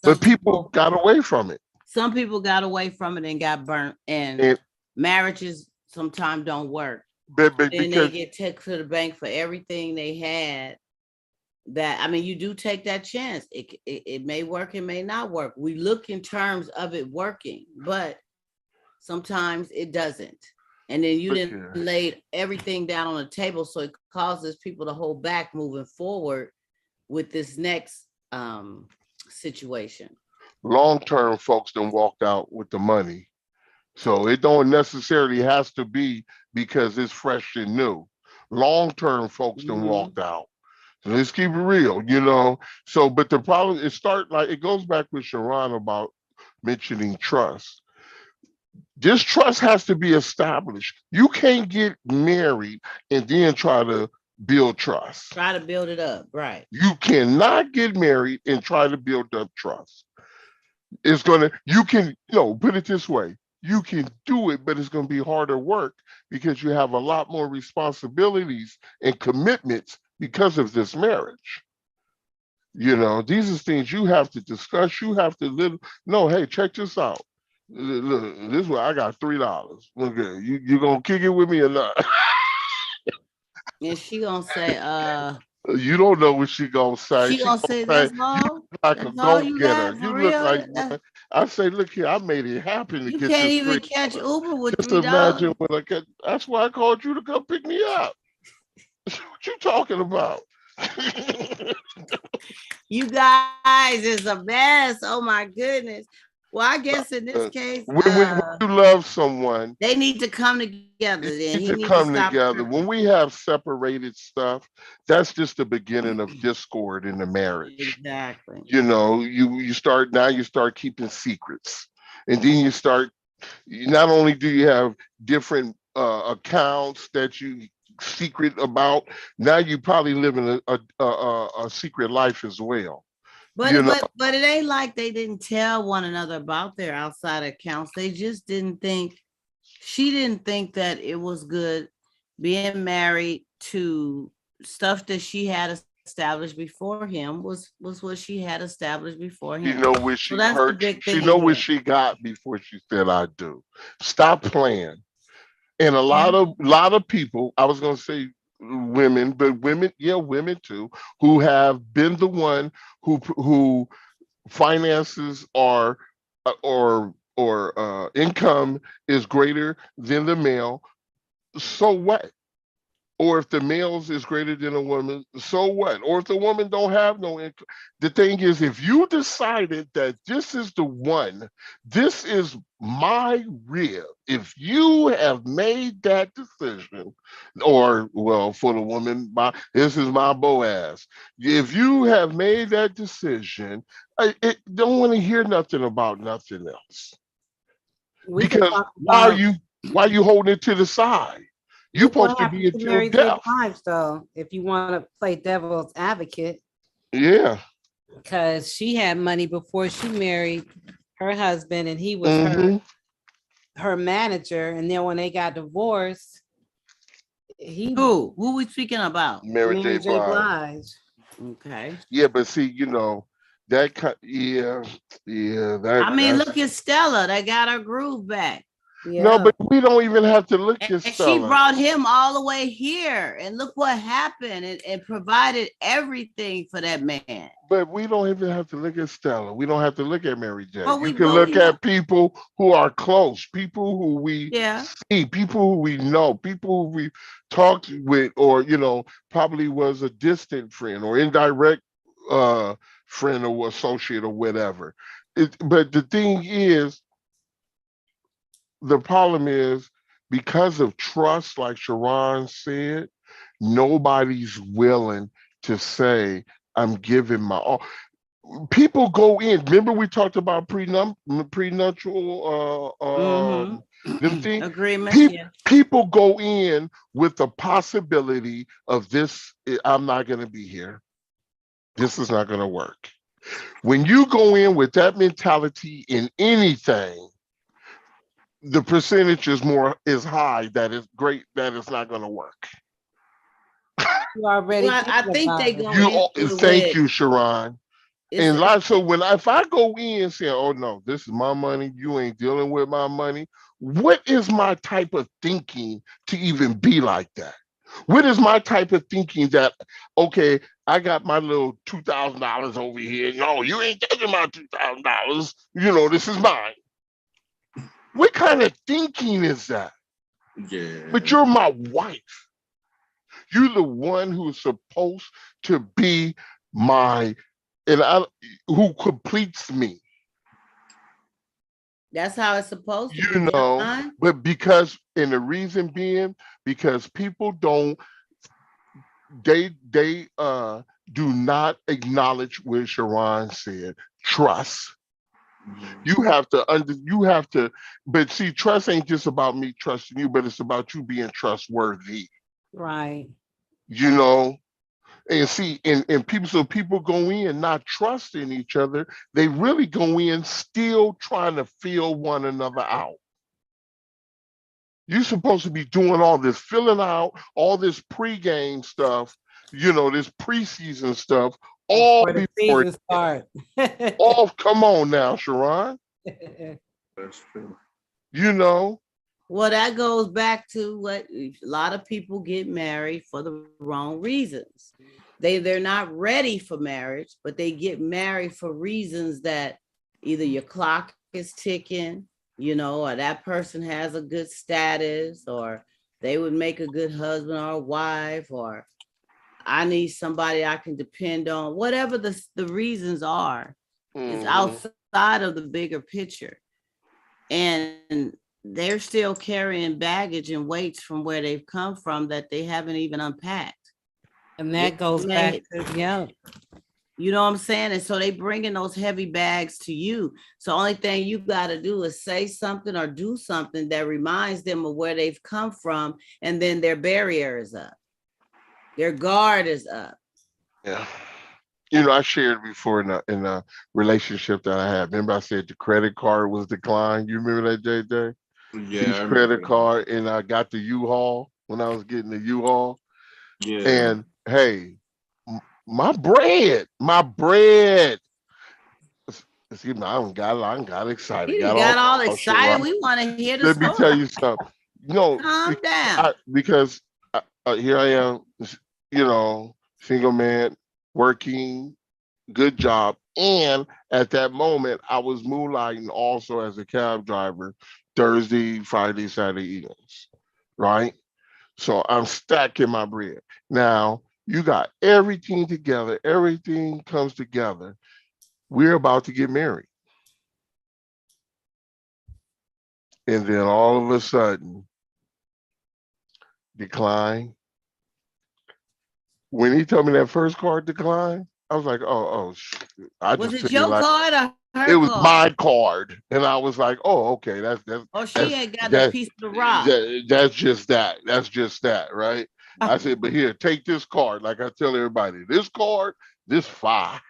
some But people people got away from it. some people got away from it and got burnt, and And marriages sometimes don't work. but Then they because get taken to the bank for everything they had. That, I mean, you do take that chance. It may work, it may not work. We look in terms of it working, but sometimes it doesn't. And then you look didn't here, laid everything down on the table, so it causes people to hold back moving forward with this next situation. long-term folks done walked out with the money. So it don't necessarily has to be because it's fresh and new. Long-term folks done Hmm. walked out. So let's keep it real. So, but the problem it goes back with Sharon about mentioning trust. This trust has to be established. You can't get married and then try to build trust. Try to build it up, right? You cannot get married and try to build up trust. You can, put it this way. You can do it, but it's going to be harder work because you have a lot more responsibilities and commitments because of this marriage. These are things you have to discuss. You have to live. No, hey, check this out. Look, this way I got $3. Okay, you gonna kick it with me or not? And she gonna say, You don't know what she gonna say. she She gonna gonna say, say that's you all? look like a That's all you go-getter. got You for look real? like one. I say, look here, I made it happen to You get can't this even three catch dollars. Uber with Just $3. imagine when I get. That's why I called you to come pick me up. What you talking about? You guys is a mess. Oh my goodness. Well, I guess in this Uh, case, when you love someone, they need to come together. you Then need he to need to come stop together. When tripping. we have separated stuff, that's just the beginning of discord in the marriage. Exactly. You start keeping secrets, and then not only do you have different accounts that you secret about, now you probably live in a secret life as well. you But know but it ain't like they didn't tell one another about their outside accounts. They just didn't think, she didn't think that it was good being married to stuff that she had established before him was what she had established before she him. know what So she that's the heard. big She thing know what again. she got before she said I do. Stop playing. And a Yeah. lot of people, I was going to say women, but women, yeah, women too, who have been the one who finances are or income is greater than the male. So what? or if the males is greater than a woman, so what? Or if the woman don't have no income. The thing is, if you decided that this is the one, this is my rib, if you have made that decision, or well, for the woman, this is my Boaz. If you have made that decision, I don't want to hear nothing about nothing else. We can Because talk about why are you holding it to the side? You're look what supposed to be happened to until Mary J. death. Blige, though, if you want to play devil's advocate, Yeah. because she had money before she married her husband, and he was Hmm. her manager. And then when they got divorced, he Who we speaking about? Mary J. Mary J. Blige. Blige. Okay. Yeah, but see, yeah, I mean, that's look at Stella. They got her groove back. no, Yeah. but we don't even have to look at And she Stella. brought him all the way here. And look what happened. And provided everything for that man. But we don't even have to look at Stella. We don't have to look at Mary J. Well, You can look at people who are close, people who we yeah. see, people who we know, people who we talked with, or probably was a distant friend or indirect friend or associate or whatever. But the thing is, the problem is because of trust, like Sharon said, nobody's willing to say, I'm giving my all. People go in. Remember, we talked about prenuptial them things. Agreements, yeah. People go in with the possibility of this. I'm not going to be here. This is not going to work. When you go in with that mentality in anything, the percentage is high that it's great that it's not going to work. You already Well, I think they thinking about go it. Thank you, Sharon. And it's so if I go in saying, "Oh no, this is my money, you ain't dealing with my money," what is my type of thinking to even be like that? What is my type of thinking that, okay, I got my little $2,000 over here. No, you ain't taking my $2,000. This is mine. What kind of thinking is that? Yeah. But you're my wife. You're the one who's supposed to be who completes me. that's how it's supposed to be done. But and the reason being, because people they do not acknowledge what Sharon said, trust. You have to, but see, trust ain't just about me trusting you, but it's about you being trustworthy. Right. And see, and people go in not trusting each other. They really go in still trying to fill one another out. You're supposed to be doing all this, filling out all this pregame stuff, this preseason stuff, all Before the before season start. come on now, Sharon. That's true. Well, that goes back to what a lot of people get married for the wrong reasons. They're not ready for marriage, but they get married for reasons that either your clock is ticking, or that person has a good status, or they would make a good husband or wife, or I need somebody I can depend on. Whatever the reasons are, it's outside of the bigger picture. And they're still carrying baggage and weights from where they've come from that they haven't even unpacked. And that goes back to, you know what I'm saying? And so they bringing those heavy bags to you. So only thing you got to do is say something or do something that reminds them of where they've come from. And then their barrier is up. Their guard is up. Yeah. I shared before in a relationship that I had. Remember I said the credit card was declined? You remember that, JJ? Yeah. Credit card, and I got the U-Haul when I was getting the U-Haul. Yeah. And hey, my bread. Excuse me, I got excited. You got all excited. We want to hear the story. Let me tell you something. Calm down. Because here I am, single man, working, good job. And at that moment, I was moonlighting also as a cab driver Thursday, Friday, Saturday evenings, right? So I'm stacking my bread. Now you got everything together. Everything comes together. We're about to get married. And then all of a sudden, decline. When he told me that first card declined, I was like, I Was just it figured your like card or it her was card? my card. And I was like, oh, okay, Or she that's ain't got a that, piece of the rock. that's just that. That's just that, right? I said, but here, take this card. Like I tell everybody, this card, this fire.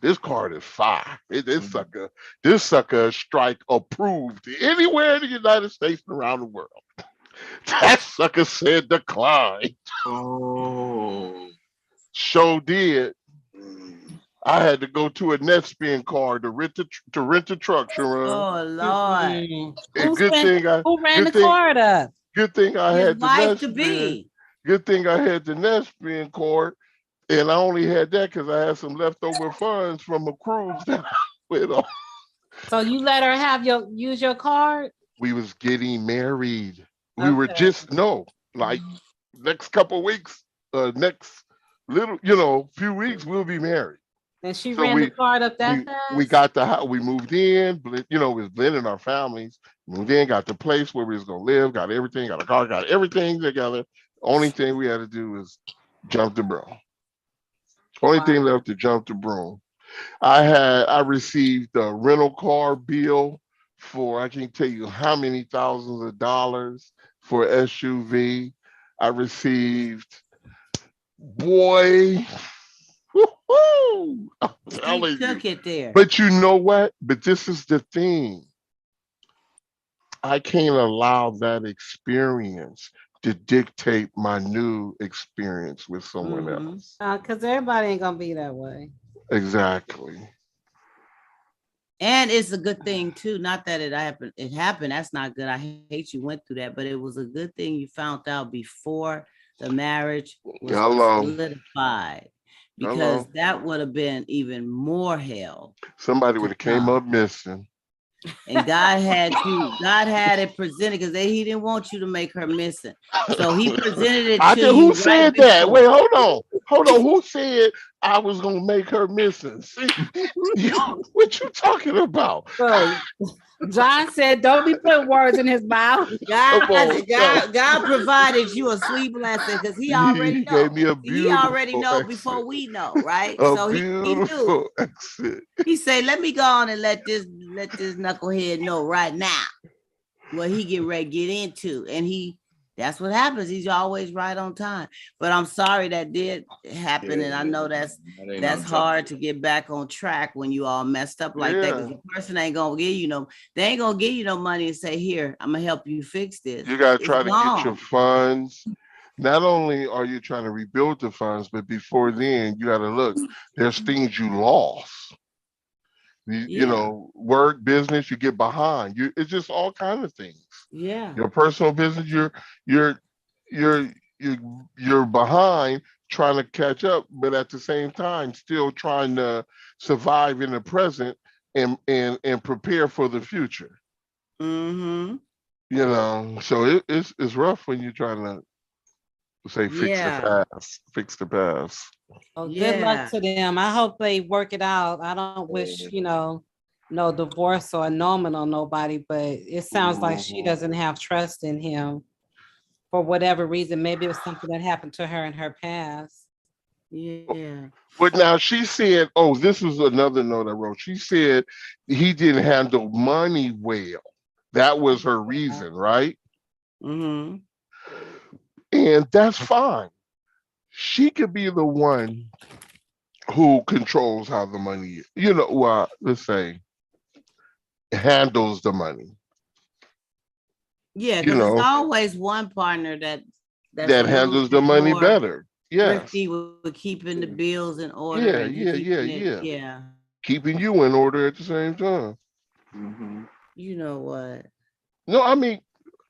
This card is fire. This sucker strike approved anywhere in the United States and around the world. That sucker said decline. Oh. Show did. I had to go to a net spin car to rent the truck, Sharon. Oh Lord. And good thing Who ran the good thing card up? good thing I His had the wife net to spin. be. Good thing I had the net spin cord, and I only had that because I had some leftover funds from a cruise that I went on. So you let her use your card? We was getting married. We were Okay. just like next couple weeks, next few weeks we'll be married. And she So ran the card up that we fast? got the house, we moved in, we was blending our families, moved in, got the place where we was gonna live, got everything, got a car, got everything together. Only thing we had to do was jump the broom. Only thing left to jump the broom. I received a rental car bill for I can't tell you how many thousands of dollars for SUV. I received boy. Woo-hoo, I'm She telling you. took it there. But you know what? But this is the thing. I can't allow that experience to dictate my new experience with someone else. Because everybody ain't gonna be that way. Exactly. And it's a good thing too. Not that it happened. That's not good. I hate you went through that, but it was a good thing you found out before the marriage was Hello. solidified. Because Hello. that would have been even more hell. Somebody would have came up missing. And God had it presented because he didn't want you to make her missing. So he presented it to you. Who said that? Wait, hold on. Who said I was gonna make her missing? See, what you talking about? So John said, "Don't be putting words in his mouth." God provided you a sweet blessing because he already know. Gave me a He already know exit. before we know, right? A So beautiful he knew. exit. He said, "Let me go on and let this knucklehead know right now what he get ready to get into." And that's what happens. He's always right on time. But I'm sorry that did happen. And I know that's hard to get back on track when you all messed up like that. Because the person ain't gonna give you they ain't gonna give you no money and say, "Here, I'm gonna help you fix this." You gotta try to get your funds. Not only are you trying to rebuild the funds, but before then, you gotta look. There's things you lost. You know, work, business, you get behind. It's just all kinds of things. Yeah. Your personal business, you're behind trying to catch up, but at the same time, still trying to survive in the present and prepare for the future. Mm-hmm. You know, so it's rough when you're trying to say fix the past. Well, good luck to them. I hope they work it out. I don't wish, no divorce or annulment on nobody, but it sounds like she doesn't have trust in him for whatever reason. Maybe it was something that happened to her in her past. Yeah. But now she said, this is another note I wrote. She said he didn't handle money well. That was her reason, right? Mm-hmm. And that's fine. She could be the one who controls how the money, let's say, handles the money. Yeah, because there's always one partner that handles the money better. Yes. With keeping the bills in order. Yeah. Keeping you in order at the same time. Mm-hmm. You know what? No, I mean,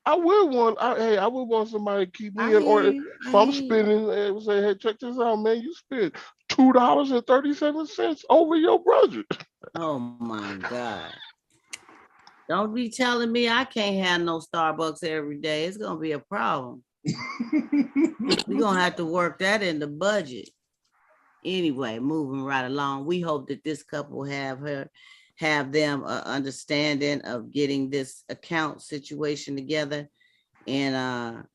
I would want somebody to keep me in order. If I'm spending, say, hey, check this out, man. You spent $2.37 over your budget. Oh my God. Don't be telling me I can't have no Starbucks every day. It's gonna be a problem. We're gonna have to work that in the budget. Anyway, moving right along. We hope that this couple have them understanding of getting this account situation together. And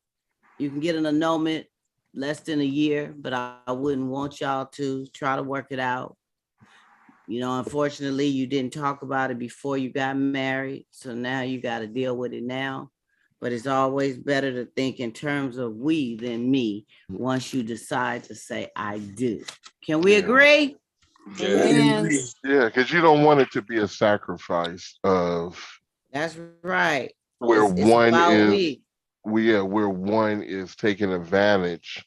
you can get an annulment less than a year, but I wouldn't want y'all to try to work it out. You know, unfortunately, you didn't talk about it before you got married. So now you got to deal with it now. But it's always better to think in terms of we than me once you decide to say, I do. Can we agree? Amen. Yeah, because you don't want it to be a sacrifice of That's right. where It's one about is where one is taking advantage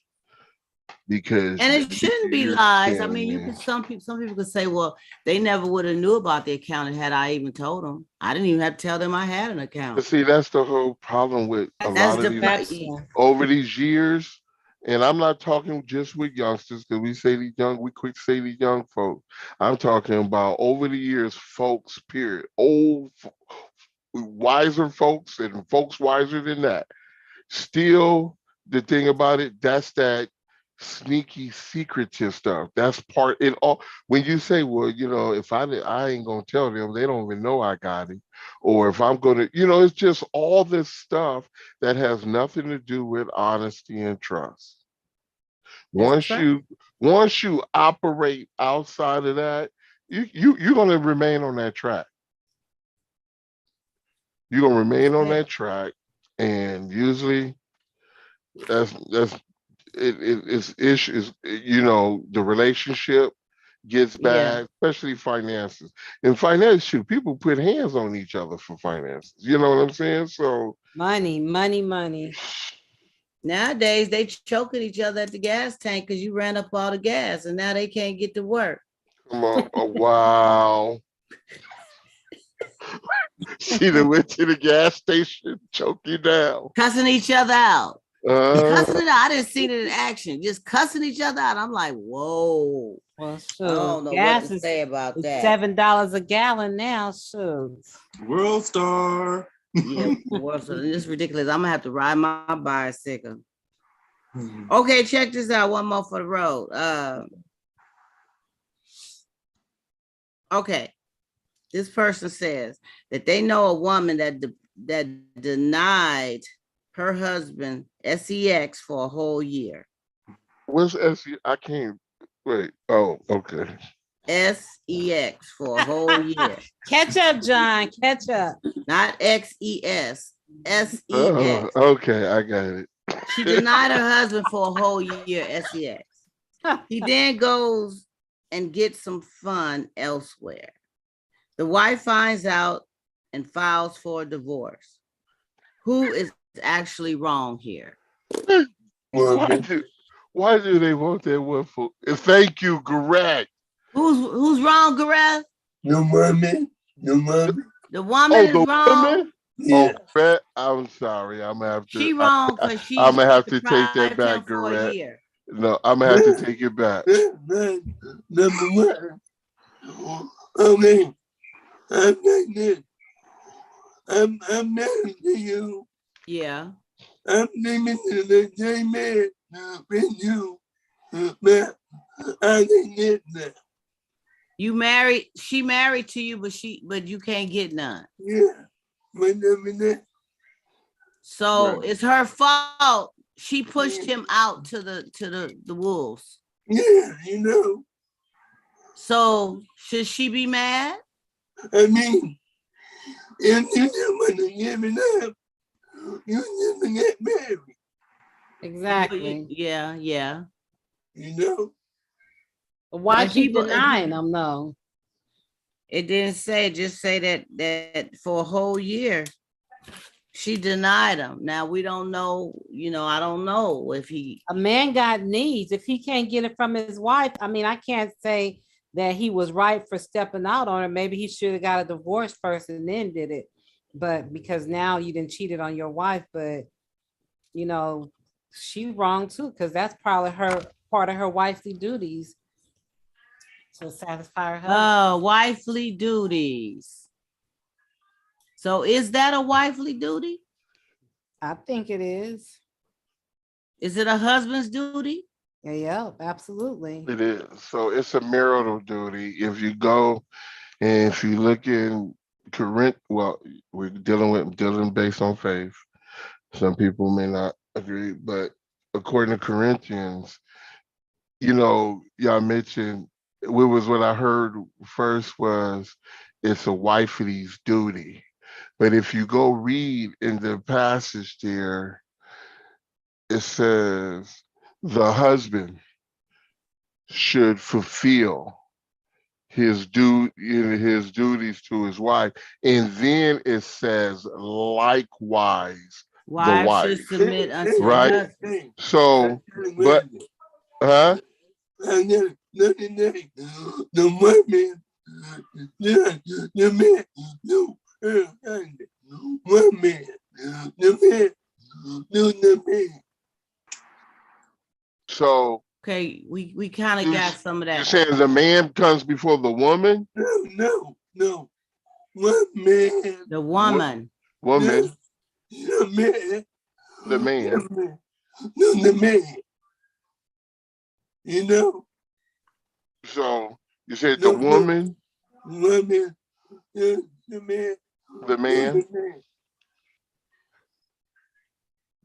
because and it shouldn't be you lies. I can, mean, yeah. some people could say, well, they never would have knew about the account had I even told them. I didn't even have to tell them I had an But account. see, that's the whole problem with a That's lot of these That's over these years. And I'm not talking just with youngsters because we quick say these young folks. I'm talking about over the years, folks, period. Wiser folks and folks wiser than that. Still, the thing about it, that's that sneaky secretive stuff. That's part it all. When you say, well, if I ain't gonna tell them, they don't even know I got it. Or if I'm gonna, it's just all this stuff that has nothing to do with honesty and trust. Once right. you operate outside of that, you're gonna remain on that track. You're gonna remain on that track, and usually that's it's issues. The relationship gets Yeah. bad, especially finances. In finance, people put hands on each other for finances. You know what I'm saying? So money, money, money. Nowadays, they choking each other at the gas tank because you ran up all the gas and now they can't get to work. come on, wow. She done went to the gas station, choke you down. Cussing each other out. Uh, Cussing it out. I didn't see it in action. Just cussing each other out. I'm like, whoa. Well, I sure. don't know Gas what to is say about that. $7 a gallon now. Shoot. World star. Yeah, it's ridiculous. I'm gonna have to ride my bicycle. Okay, check this out. One more for the road. Okay, this person says that they know a woman that denied her husband sex for a whole year. what's SE? I can't wait. Oh, okay. sex for a whole year. Catch up, John. Catch up. Not XES. SEX. Okay, I got it. She denied her husband for a whole year sex. He then goes and gets some fun elsewhere. The wife finds out and files for a divorce. Who is actually wrong here? Why do they want that one for? Thank you, correct. Who's wrong, Gareth? The woman. The woman is wrong. Woman? Yeah. Oh, Garrett, I'm sorry. I'm gonna have to. She wrong because she I'm gonna have to take that deprived back, him for a Garrett. year. No, I'm gonna have to take it back. Number one. Okay. I'm not I'm married to you. Yeah. I'm living in the same man with you. But I didn't get that. You married, she married to you, but you can't get none. Yeah. But that. So Right. it's her fault. She pushed him out to the wolves. Yeah, So should she be mad? I mean, if you don't want to give it up, you never get married. Exactly. Yeah. But why And keep people- denying them? No. It didn't say, just say that for a whole year, she denied him. Now we don't know, I don't know if he. A man got needs. If he can't get it from his wife, I mean, I can't say that he was right for stepping out on her. Maybe he should have got a divorce first and then did it. But because now you didn't cheated on your wife, but she wrong too, because that's probably part of her wifely duties to satisfy her husband. Wifely duties. So is that a wifely duty? I think it is. Is it a husband's duty? Yeah, absolutely. It is. So it's a marital duty. If you go and if you look in Corinth, well, we're dealing based on faith. Some people may not agree, but according to Corinthians, y'all mentioned what I heard first was it's a wifey's duty. But if you go read in the passage there, it says the husband should fulfill his duties to his wife, and then it says likewise the Wives should wife, submit unto their right? husbands. So, but huh? And then the women, the men, no, one man, the man, no, the man. So Okay, we kind of you got some of you're that. saying the man comes before the woman? No, one man, The woman. Woman, the man, the man. no, the man. You know, So you said the no, woman, woman, the man, the man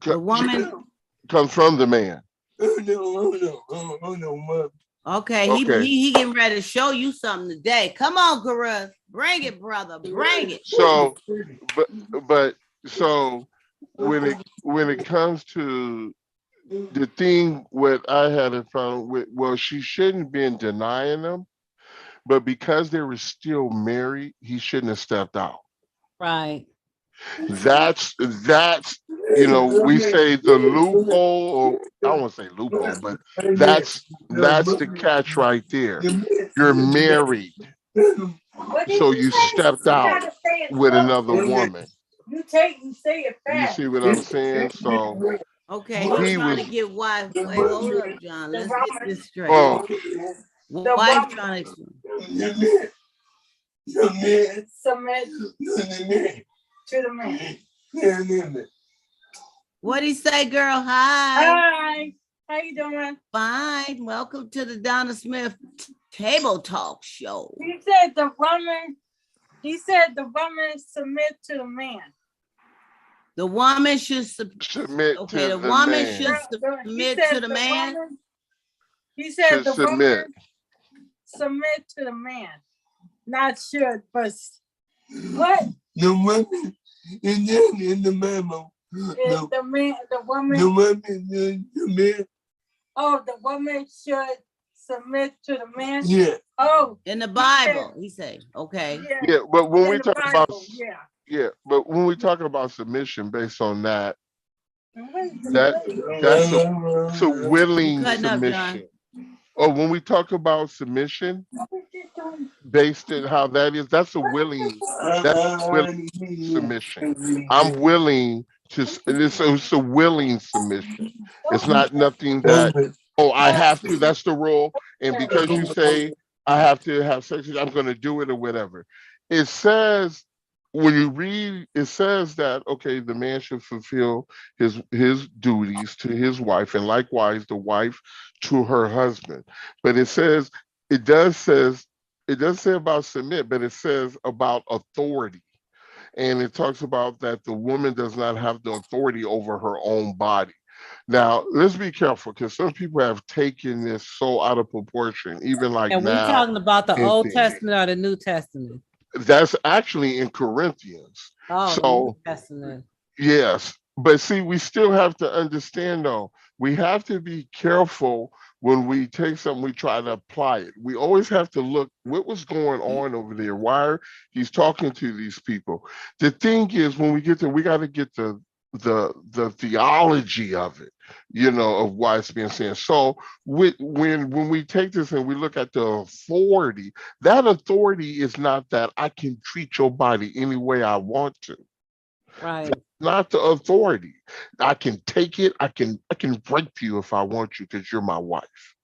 The woman. comes from the man. Oh no, mom. Okay, Okay. he getting ready to show you something today. Come on, Carruth. Bring it, brother. Bring it. So, but so when it comes to the thing, what I had in front with, well, she shouldn't been denying them, but because they were still married, he shouldn't have stepped out. Right. That's we say the loophole, or I don't want to say loophole, but that's the catch right there. You're married, so you stepped out with another woman. You say it You fast. see what I'm saying? So Okay, he's he trying was. to get wife. Wait, hold up, John. Let's get this straight. Oh, Wife trying to explain. Submit to the man. What he say, girl? Hi. Hi, how you doing? Fine. Welcome to the Donna Smith Table Talk Show. He said the woman submit to the man. The woman should submit okay, to the the woman man. should submit to the man. He said To the submit. woman submit to the man. Not should, but what? The woman, and then in the memo. Is the man, the woman? The woman, the man. Oh, the woman should submit to the man? Yeah. Oh. In the Bible, he say, okay. Yeah, but when we In the talk Bible, about but when we talk about submission based on that, that's a willing Cutting up, John. submission. Or when we talk about submission, based on how that is, that's a willing submission. I'm willing to. It's a willing submission. It's not nothing that I have to. That's the rule, and because you say I have to have sex, I'm going to do it or whatever. It says when you read, it says that okay, the man should fulfill his duties to his wife, and likewise the wife to her husband. But it does say about submit, but it says about authority. And it talks about that the woman does not have the authority over her own body. Now, let's be careful because some people have taken this so out of proportion, even like And we're now. talking about the and Old things. Testament or the New Testament? That's actually in Corinthians. Oh, So, New Testament. yes. But see, we still have to understand though, we have to be careful when we take something, we try to apply it. We always have to look what was going on over there. Why are he's talking to these people? The thing is, when we get there, we got to get the theology of it, of why it's being said. So when we take this and we look at the authority, that authority is not that I can treat your body any way I want to. Right. That's not the authority. I can take it. I can rape you if I want you because you're my wife.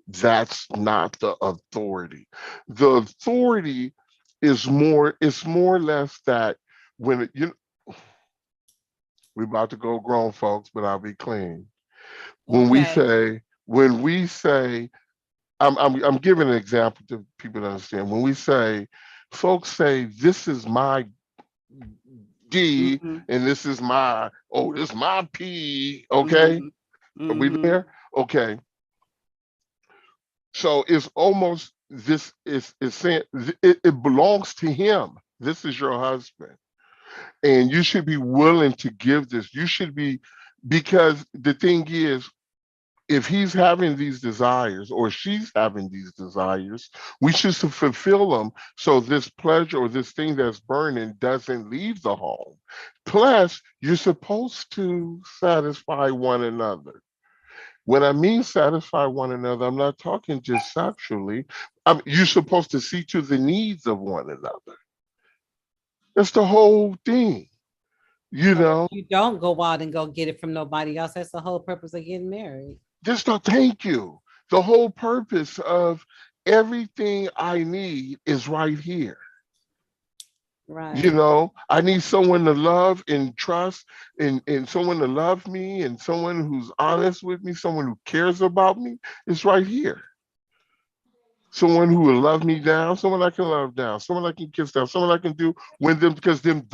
That's not the authority. The authority is more. It's more or less that when we're about to go grown folks, but I'll be clean. Okay. When we say, I'm giving an example to people to understand. When we say, folks say, this is my D Mm-hmm. and this is my, oh, this is my P. Okay. Mm-hmm. Are we Mm-hmm. there? Okay. So it's almost this is saying it belongs to him. This is your husband. And you should be willing to give this. You should be, because the thing is, if he's having these desires or she's having these desires, we should fulfill them so this pleasure or this thing that's burning doesn't leave the home. Plus, you're supposed to satisfy one another. When I mean satisfy one another, I'm not talking just sexually. You're supposed to see to the needs of one another. That's the whole thing, you So if know. you don't go out and go get it from nobody else, that's the whole purpose of getting married. Just to thank you. The whole purpose of everything I need is right here. You Right. know, I need someone to love and trust and someone to love me and someone who's honest with me, someone who cares about me. It's right here. Someone who will love me down, someone I can love down, someone I can kiss down, someone I can do when them, because them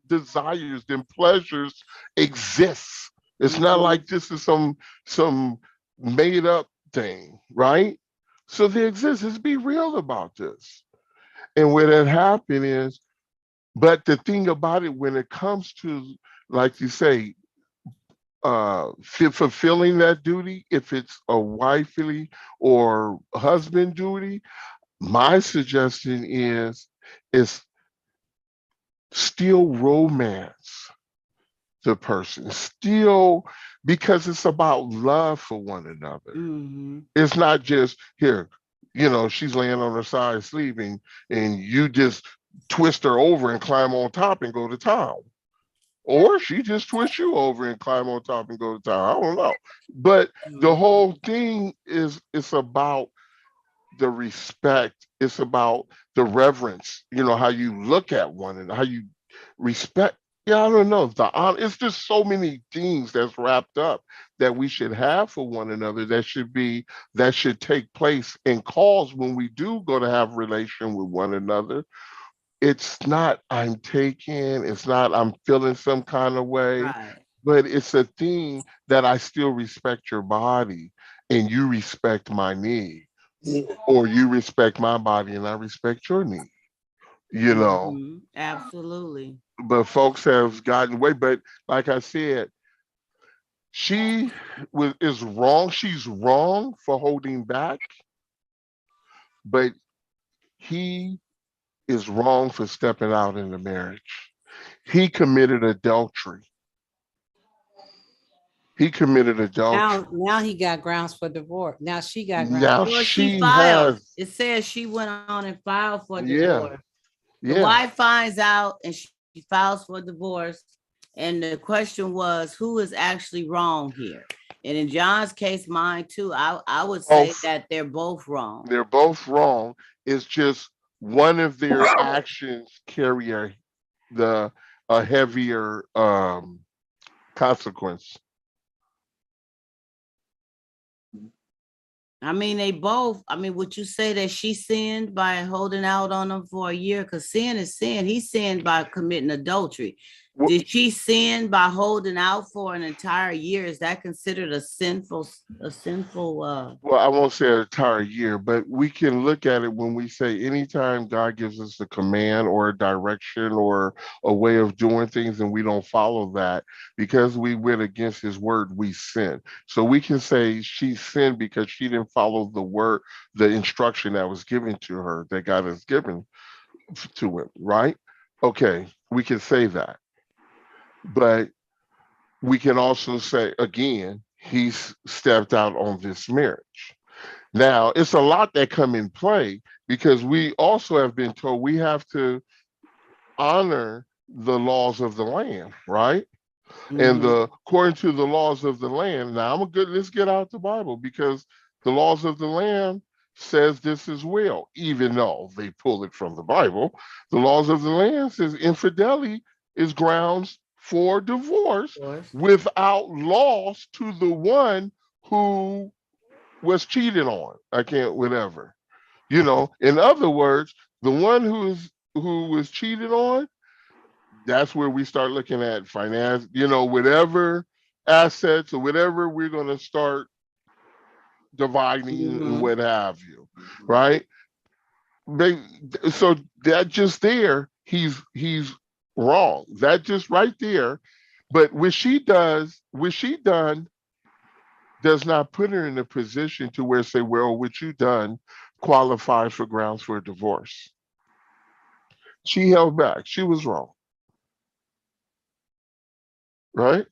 desires, them pleasures exist. It's not Mm-hmm. like this is some made up thing, right? So they exist. Let's be real about this. And where that happened is, but the thing about it, when it comes to, like you say, fulfilling that duty, if it's a wifely or husband duty, my suggestion is still romance the person, still, because it's about love for one another. Mm-hmm. It's not just here, she's laying on her side sleeping and you just twist her over and climb on top and go to town. Or she just twists you over and climb on top and go to town. I don't know. But the Mm-hmm. whole thing is, it's about the respect. It's about the reverence. How you look at one and how you respect. Yeah, I don't know. It's just so many things that's wrapped up that we should have for one another. That should take place in calls when we do go to have relation with one another. It's not I'm taking. It's not I'm feeling some kind of way, Right. but it's a thing that I still respect your body and you respect my need, or you respect my body and I respect your need, you know. Mm-hmm. Absolutely. But folks have gotten away. But like I said, she is wrong. She's wrong for holding back, but he is wrong for stepping out in the marriage. He committed adultery. He committed adultery. Now he got grounds for divorce. Now she got grounds. Now Well, she she filed. has, It says she went on and filed for yeah, divorce. The yeah. wife finds out and she files for divorce. And the question was, who is actually wrong here? And in John's case, mine too, I would say Both, that they're both wrong. they're both wrong. It's just one of their actions carry the a heavier consequence. I mean, they both. I mean, would you say that she sinned by holding out on him for a year? Because sin is sin. He sinned by committing adultery. Wh- Did she sin by holding out for an entire year? Is that considered a sinful? Well, I won't say an entire year, but we can look at it when we say anytime God gives us a command or a direction or a way of doing things and we don't follow that because we went against his word, we sin. So we can say she sinned because she didn't follow the word, the instruction that was given to her, that God has given to him, right? Okay, we can say that. But we can also say, again, he's stepped out on this marriage. Now, it's a lot that come in play because we also have been told we have to honor the laws of the land, right? And Mhm. according to the laws of the land, now let's get out the Bible because the laws of the land says this as well, even though they pull it from the Bible. The laws of the land says infidelity is grounds for divorce Divorce. without loss to the one who was cheated on. I can't, whatever. You know, in other words, the one who was cheated on, that's where we start looking at finance, you know, whatever assets or whatever we're going to start dividing and what have you, right? They, so that just there, he's wrong. That just right there. But what she done does not put her in a position to where say, well, what you done qualifies for grounds for divorce. She held back. She was wrong, right?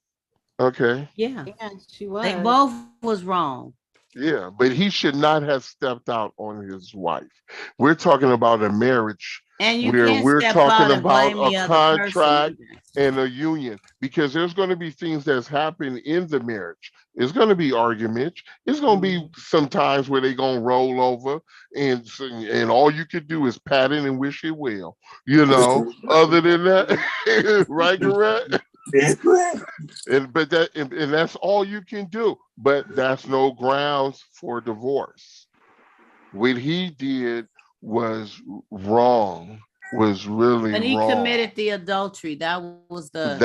Okay. Yeah, Yeah, she they was. both was wrong. Yeah, but he should not have stepped out on his wife. We're talking about a marriage And you where can't we're step talking out and about blame a the other person contract either. and a union because there's going to be things that's happened in the marriage. There's going to be arguments. It's going to be some times where they're going to roll over and all you could do is pat it and wish it well. You know, other than that, right, correct? And that's all you can do. But that's no grounds for divorce. What he did was wrong, was really And he wrong. committed the adultery. That was the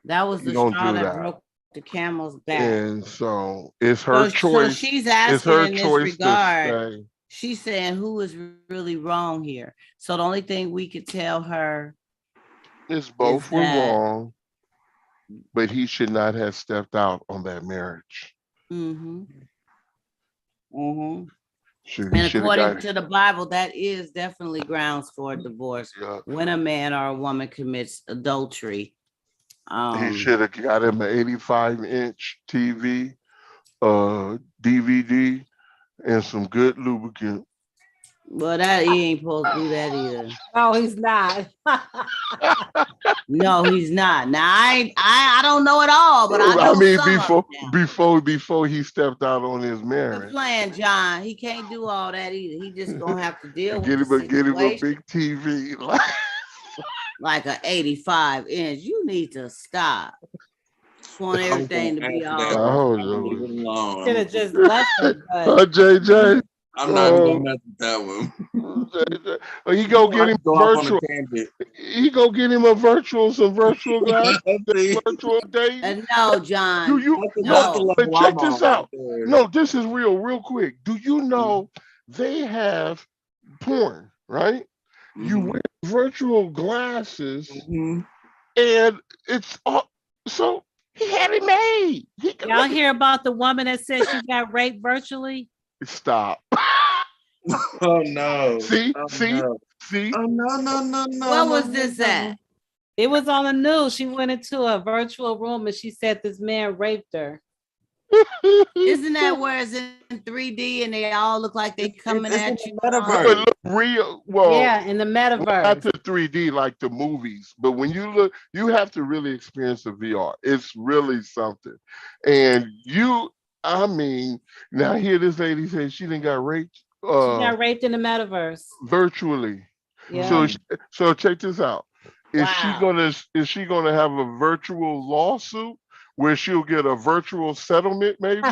You don't straw do that that. broke the camel's back. And so it's her So choice. she's It's asking her in this choice to regard, stay. she's saying who is really wrong here. So the only thing we could tell her It's is both were that wrong, but he should not have stepped out on that marriage. and He should have according got to the Bible, that is definitely grounds for divorce yeah. when a man or a woman commits adultery. He should have got him an 85-inch TV, DVD, and some good lubricant. Well, that he ain't supposed to do that either. No, he's not. No, he's not. Now I don't know it all, but I know mean, some of it now. before he stepped out on his Quit marriage, playing, John. He can't do all that either. He just gonna have to deal with get the him a situation. big TV. Like an 85-inch. You need to stop. Just want everything to be all right. Should have just left him. JJ. I'm not even gonna mess with that one. He go get him Go off on virtual. a tangent. He go get him some virtual guys, virtual dating. And no, John. Do you No. But check this out. No, this is real quick. Do you know they have porn, right? You wear virtual glasses and it's all so he had it made. Y'all hear about the woman that said she got raped virtually? Stop. Oh no. See? Oh no. What was this at? It was on the news. She went into a virtual room and she said this man raped her. Isn't that where it's in 3D and they all look like they coming at you? It look real. Well, Yeah, in the metaverse. not the 3D like the movies, but when you look, you have to really experience the VR. It's really something. And I mean, now here this lady says she didn't got raped. She got raped in the metaverse. Virtually. Yeah. So check this out. Is Wow. she gonna have a virtual lawsuit where she'll get a virtual settlement, maybe?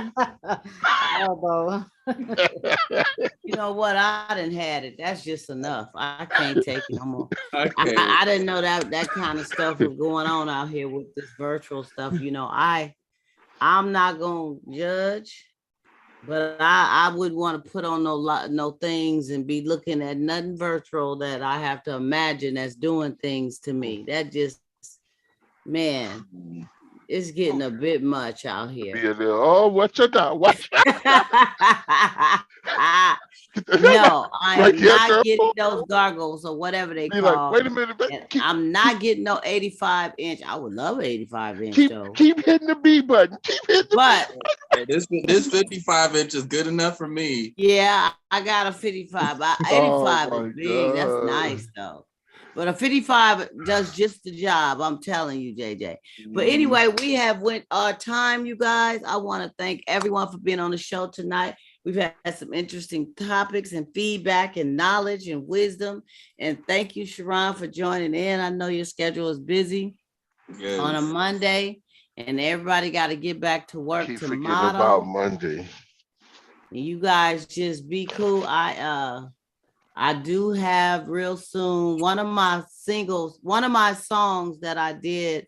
Elbow. You know what? I didn't had it. That's just enough. I can't take it no more. Okay. I didn't know that kind of stuff was going on out here with this virtual stuff. You know, I'm not gonna judge, but I wouldn't want to put on no things and be looking at nothing virtual that I have to imagine that's doing things to me. That just, man, it's getting a bit much out here. Yeah, oh, watch it now. Watch it. No, I Like, am yeah, not girl. getting those gargles or whatever they Be call. like, wait a minute. And I'm not getting no 85-inch. I would love an 85-inch though. Keep hitting the B button. Keep hitting the But Hey, this 55 inch is good enough for me. yeah, I got a 55. 85 my is big. That's God. nice though. But a 55 does just the job. I'm telling you, JJ. But anyway, we have went our time, you guys. I want to thank everyone for being on the show tonight. We've had some interesting topics and feedback and knowledge and wisdom. And thank you, Sharon, for joining in. I know your schedule is busy. on a Yes. Monday, and everybody got to get back to work Keep forgetting tomorrow. about Monday. You guys just be cool. I do have real soon one of my songs that I did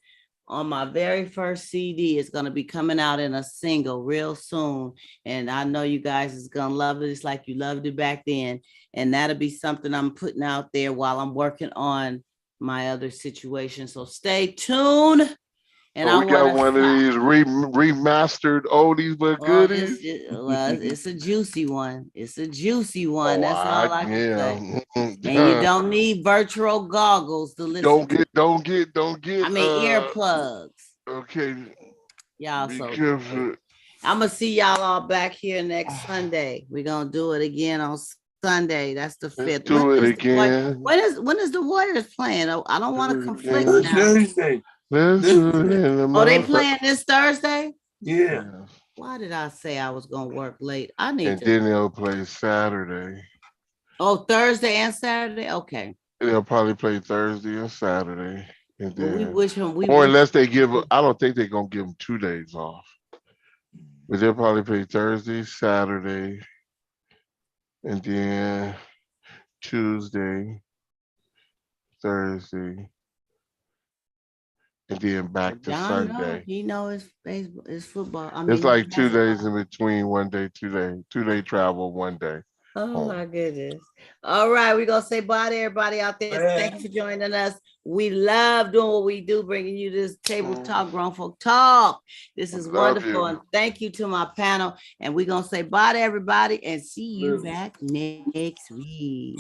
on my very first CD is going to be coming out in a single real soon. And I know you guys is going to love it. It's like you loved it back then. And that'll be something I'm putting out there while I'm working on my other situation. So stay tuned. And Oh, I we got want one of these remastered oldies but goodies. it's a juicy one. It's a juicy one. Oh, That's all I can say. yeah. And you don't need virtual goggles to listen. Don't get. I mean earplugs. Okay. Y'all Be so careful. I'm gonna see y'all all back here next Sunday. We're gonna do it again on Sunday. That's the 5th. Let's do it again. When is the Warriors playing? I don't want to Do it conflict again. now. Thursday. Let's do it in the Oh, they month. playing this Thursday? Yeah. Why did I say I was gonna work late? I need And to. then they'll play Saturday. Oh, Thursday and Saturday. Okay. They'll probably play Thursday and Saturday. And Well, we then, wish them. or unless they give, I don't think they're gonna give them 2 days off. But they'll probably play Thursday, Saturday, and then Tuesday, Thursday, and then back to John, Sunday. he know his baseball, his football. I It's mean, like 2 days basketball. in between, 1 day, 2 day, 2 day travel, 1 day. Oh home. my goodness. All right, we're gonna say bye to everybody out there. Thank you for joining us. We love doing what we do, bringing you this table talk, grown folk talk. This is Love wonderful. you. And thank you to my panel. And we're gonna say bye to everybody and see you back next week.